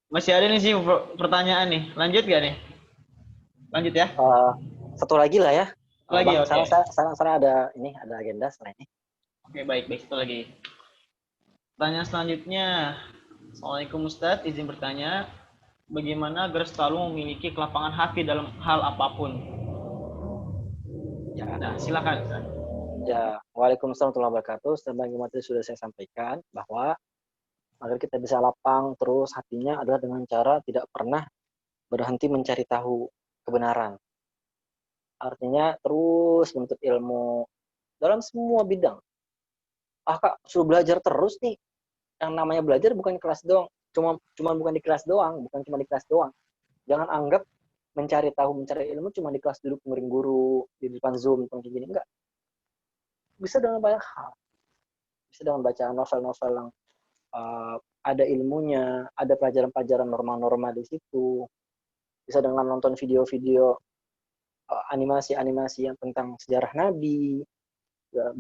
Masih ada nih sih pertanyaan nih. Lanjut gak nih? Lanjut ya. Satu lagi lah ya. Lagi, Bang, oke. Saya ada agenda setelah ini. Oke, baik, satu lagi. Pertanyaan selanjutnya. Assalamualaikum Ustadz, izin bertanya, bagaimana agar selalu memiliki kelapangan hati dalam hal apapun? Ya. Nah, silakan Ustadz. Ya, waalaikumsalam warahmatullahi wabarakatuh. Sebagaimana tadi sudah saya sampaikan bahwa agar kita bisa lapang terus hatinya adalah dengan cara tidak pernah berhenti mencari tahu kebenaran. Artinya terus menuntut ilmu dalam semua bidang. Kak, suruh belajar terus nih. Yang namanya belajar bukan di kelas doang. Cuma bukan di kelas doang, bukan cuma di kelas doang. Jangan anggap mencari tahu, mencari ilmu cuma di kelas duduk dengerin guru, di depan Zoom, kayak gini. Enggak. Bisa dengan banyak hal. Bisa dengan baca novel-novel yang ada ilmunya, ada pelajaran-pelajaran norma-norma di situ. Bisa dengan nonton video-video animasi-animasi yang tentang sejarah Nabi. Ya,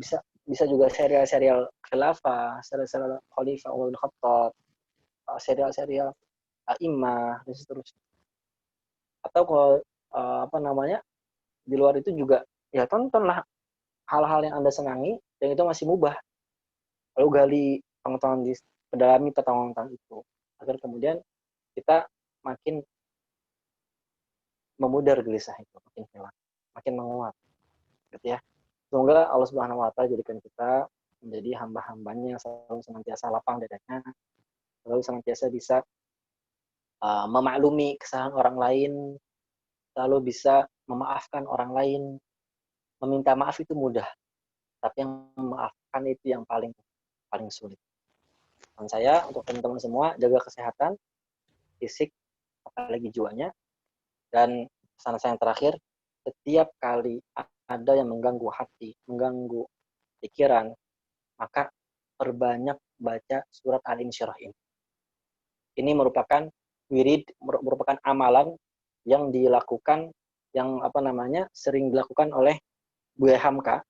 bisa juga serial-serial khilafah, serial-serial Khalifah Umar bin Khattab, serial-serial A'immah dan seterusnya. Atau kalau di luar itu juga ya tontonlah hal-hal yang Anda senangi dan itu masih mubah. Lalu gali pengetahuan, pedalami pengetahuan itu agar kemudian kita makin memudar gelisah itu, makin hilang, makin menguat, gitu ya. Semoga Allah Subhanahu Wa Taala jadikan kita menjadi hamba-hambanya yang selalu senantiasa lapang dadanya, selalu senantiasa bisa memaklumi kesalahan orang lain, selalu bisa memaafkan orang lain. Meminta maaf itu mudah, tapi yang memaafkan itu yang paling sulit. Dan saya untuk teman-teman semua jaga kesehatan fisik, apalagi jiwanya. Dan pesan saya yang terakhir, setiap kali ada yang mengganggu hati, mengganggu pikiran, maka perbanyak baca surat Al-Insyirah ini. Ini merupakan wirid, merupakan amalan yang dilakukan, yang sering dilakukan oleh Buya Hamka.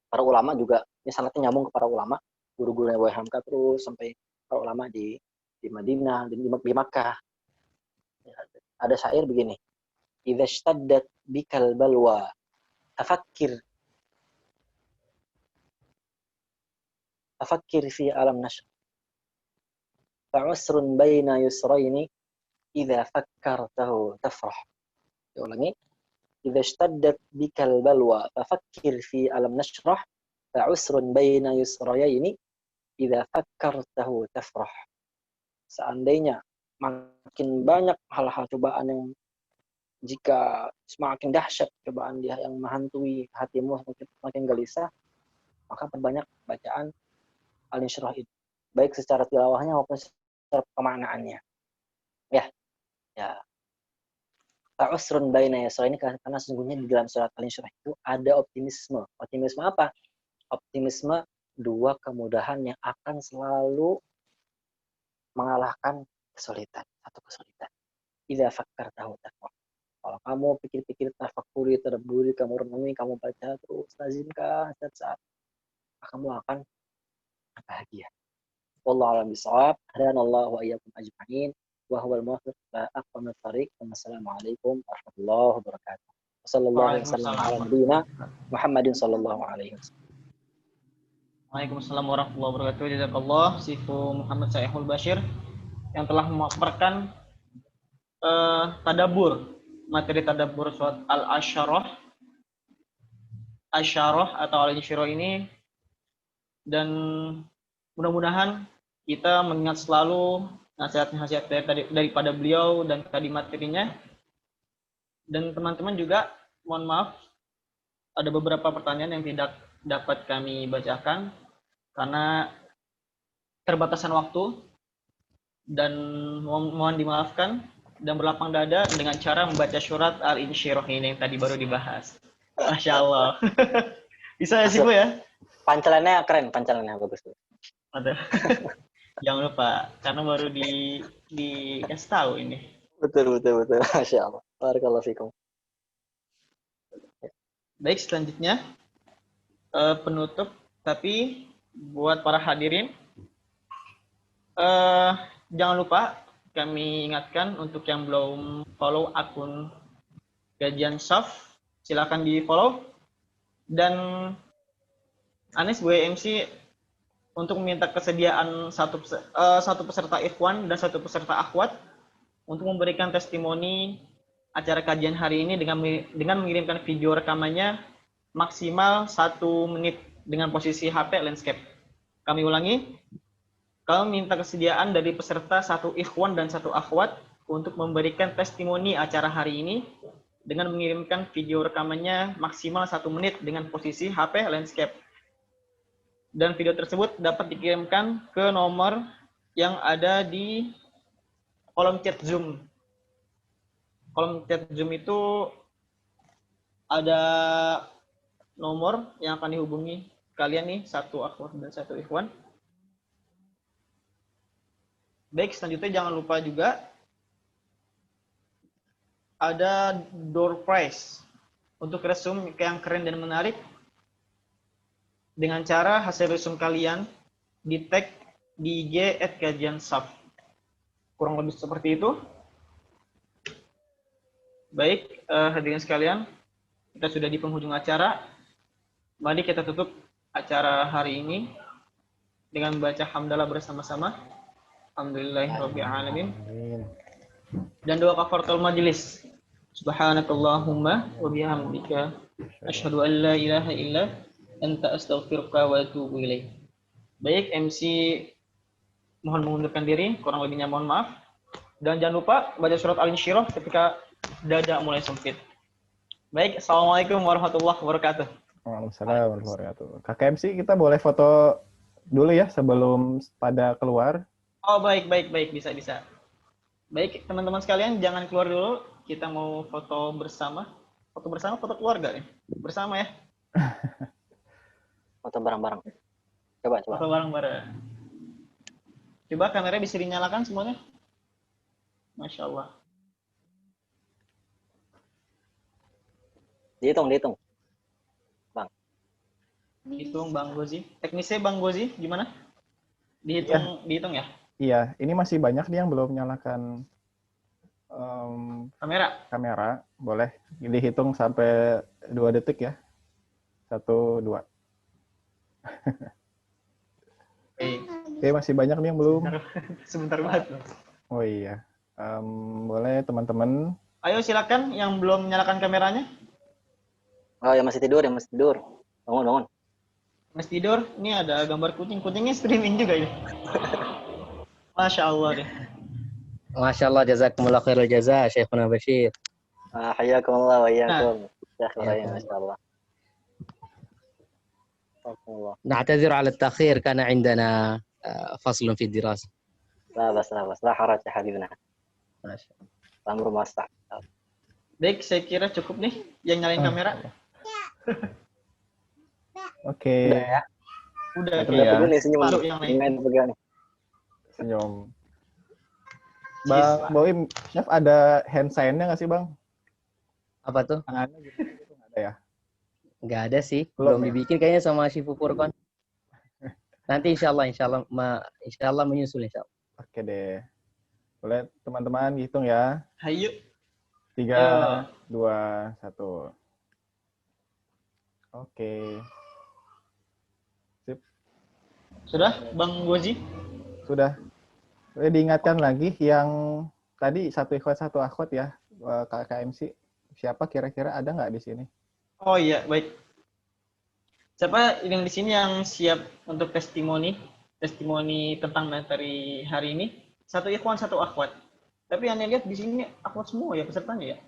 Para ulama juga, ini sangatnya nyambung ke para ulama, guru-gurunya Buya Hamka terus sampai para ulama di Madinah, di Makkah. Ada syair begini, idza ishtaddat bikal balwa tafakkir fi alam nashr fa'usrun baina yusraini idza fakkartahu tafrah. Diulangi, idza ishtaddat bikal balwa tafakkir fi alam nashrah fa'usrun baina yusraini idza fakkartahu tafrah. Seandainya makin banyak hal-hal cobaan yang, jika semakin dahsyat cobaan dia yang menghantui hatimu, semakin gelisah, maka perbanyak bacaan Al-Insyirah itu, baik secara tilawahnya maupun secara pemaknaannya. Ya. Ta'usrun baina yasra ini karena sesungguhnya di dalam surat Al-Insyirah itu ada optimisme. Optimisme apa? Optimisme dua kemudahan yang akan selalu mengalahkan kesulitan, satu kesulitan. Idza fakkartahu taqwa. Kalau kamu pikir-pikir, tafakuri, terdeburi, kamu renungi, kamu baca terus, lazimkan setiap saat, kamu akan bahagia. Wallahu a'lam bishawab. Hadanallahu wa iyyakum ajma'in wa huwal muwaffiq ila aqwamit thariq. Wassalamualaikum warahmatullahi wabarakatuh. Wassallallahu alaihi wasallam ala nabiyyina Muhammadin sallallahu alaihi wasallam. Waalaikumsalam warahmatullahi wabarakatuh. Jazakallah Sifu Muhammad Saihul Bashir yang telah memaparkan materi tadabbur surat Al-Asyarah atau Al-Insyirah ini, dan mudah-mudahan kita mengingat selalu nasihat-nasihat daripada beliau dan tadi materinya. Dan teman-teman juga mohon maaf, ada beberapa pertanyaan yang tidak dapat kami bacakan karena terbatasan waktu, dan mohon dimaafkan dan berlapang dada dengan cara membaca surat Al-Insyirah ini yang tadi baru dibahas. Masya Allah. Bisa ya sih Bu ya? Pancelannya keren, pancelannya bagus. Ada. Jangan lupa, karena baru dikasih tahu ini. Betul. Masya Allah. Barakallahu fikum. Baik, selanjutnya penutup, tapi buat para hadirin, jangan lupa kami ingatkan untuk yang belum follow akun Kajian Shaf, silakan di follow. Dan Anis Bu MC untuk meminta kesediaan satu peserta ikhwan dan satu peserta akhwat untuk memberikan testimoni acara kajian hari ini dengan mengirimkan video rekamannya maksimal 1 menit dengan posisi HP landscape. Kami ulangi, kami minta kesediaan dari peserta satu ikhwan dan satu akhwat untuk memberikan testimoni acara hari ini dengan mengirimkan video rekamannya maksimal 1 menit dengan posisi HP landscape. Dan video tersebut dapat dikirimkan ke nomor yang ada di kolom chat Zoom. Kolom chat Zoom itu ada nomor yang akan dihubungi kalian nih, satu akhwat dan satu ikhwan. Baik, selanjutnya jangan lupa juga ada door prize untuk resume yang keren dan menarik dengan cara hasil resume kalian di tag di IG @kajianshaf. Kurang lebih seperti itu. Baik, hadirin sekalian, kita sudah di penghujung acara. Mari kita tutup acara hari ini dengan membaca hamdalah bersama-sama. Alhamdulillahirabbil alamin. Dan doa kafaratul majelis. Subhanakallahumma wa bihamdika asyhadu an la ilaha illa anta astaghfiruka wa atubu ilaik. Baik, MC mohon mengundurkan diri, kurang lebihnya mohon maaf. Dan jangan lupa baca surat Al-Insyirah ketika dada mulai sempit. Baik, assalamualaikum warahmatullahi wabarakatuh. Waalaikumsalam warahmatullahi wabarakatuh. Kakak MC, kita boleh foto dulu ya sebelum pada keluar. Oh, baik, bisa. Baik, teman-teman sekalian, jangan keluar dulu. Kita mau foto bersama. Foto bersama, foto keluarga nih. Bersama ya. Foto bareng-bareng. Coba. Foto bareng-bareng. Coba kameranya bisa dinyalakan semuanya. Masya Allah. Dihitung. Hitung Bang Gozi. Teknisnya Bang Gozi gimana? Dihitung ya? Iya, ini masih banyak nih yang belum nyalakan kamera. Boleh dihitung sampai 2 detik ya. 1, 2. Oke, masih banyak nih yang belum. Sebentar banget. Oh iya. Boleh teman-teman. Ayo silakan yang belum menyalakan kameranya. Oh, yang masih tidur. Bangun. Mas tidur, ini ada gambar kucing. Kucingnya streaming juga ini. Masya Allah deh. Masya Allah, jazakumullah khairul jaza, Syekhuna Bashir. Hayakumullah wa iyyakum. حياكم Masya Allah. Hayakumullah. نعتذر على التأخير، كان عندنا فصل في الدراسة. La bas. La haraj ya habibna. ما شاء الله. Amru mustah. Baik, saya kira cukup nih yang nyalain kamera. Oke. Udah ya. Udah, Itu kayak ya. Pegang nih senyum. Taruh yang lain. Main pegang nih. Senyum. Bang Boim, Chef ada hand sign-nya nggak sih, Bang? Apa tuh? Tangannya gitu nggak ada ya? Nggak ada sih, Belum belum ya? dibikin kayaknya sama Syifu Furqan. Nanti insya Allah menyusul insya Allah. Oke deh. Boleh teman-teman hitung ya. Hayu. 3, 2, 1. Oke. Sip. Sudah, Bang Gozi? Sudah. Boleh diingatkan lagi yang tadi 1 ikhwat 1 akhwat ya, KKMC. Siapa kira-kira ada nggak di sini? Oh iya, baik. Siapa yang di sini yang siap untuk testimoni tentang materi hari ini? 1 ikhwan, 1 akhwat. Tapi yang lihat di sini akhwat semua ya pesertanya ya.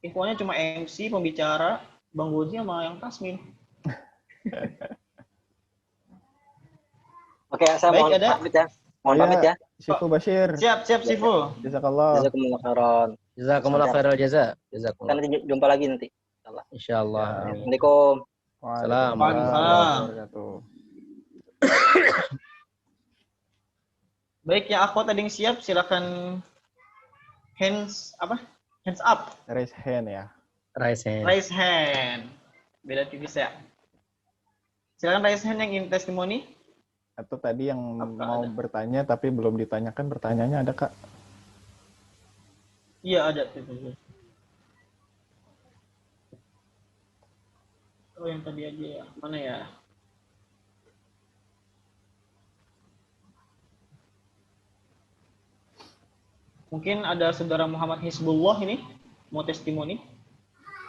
Ikhwannya cuma MC, pembicara, Bang Gozi sama yang Tasmin. Oke, saya Baik, mohon ada? pamit ya. Mohon pamit ya. Syifu Bashir. Siap, Sifu. Jazakallah. Jazakumullah khairan. Jazakumullah khairul jaza. Kita Jazakumullah. nanti jumpa lagi nanti. Insya Allah. Ya. Amin. Assalamualaikum. Waalaikumsalam. Waalaikumsalam. Wabarakatuh. Baik, yang akhwat ada yang siap, silakan hands up. Raise hand ya. Raise hand. Raise hand. Beda tipis ya. Silakan raise hand yang ingin testimoni. Atau tadi yang Apakah mau ada? bertanya tapi belum ditanyakan, pertanyaannya ada, Kak? Iya, ada. Oh, yang tadi aja ya. Mana ya? Mungkin ada saudara Muhammad Hizbullah ini mau testimoni.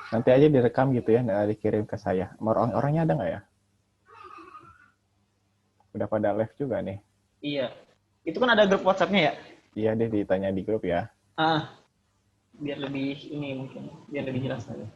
Nanti aja direkam gitu ya, dikirim ke saya. Orangnya ada nggak ya? Udah pada live juga nih. Iya. Itu kan ada grup WhatsApp-nya ya? Iya deh, ditanya di grup ya. Biar lebih ini mungkin, biar lebih jelas lagi.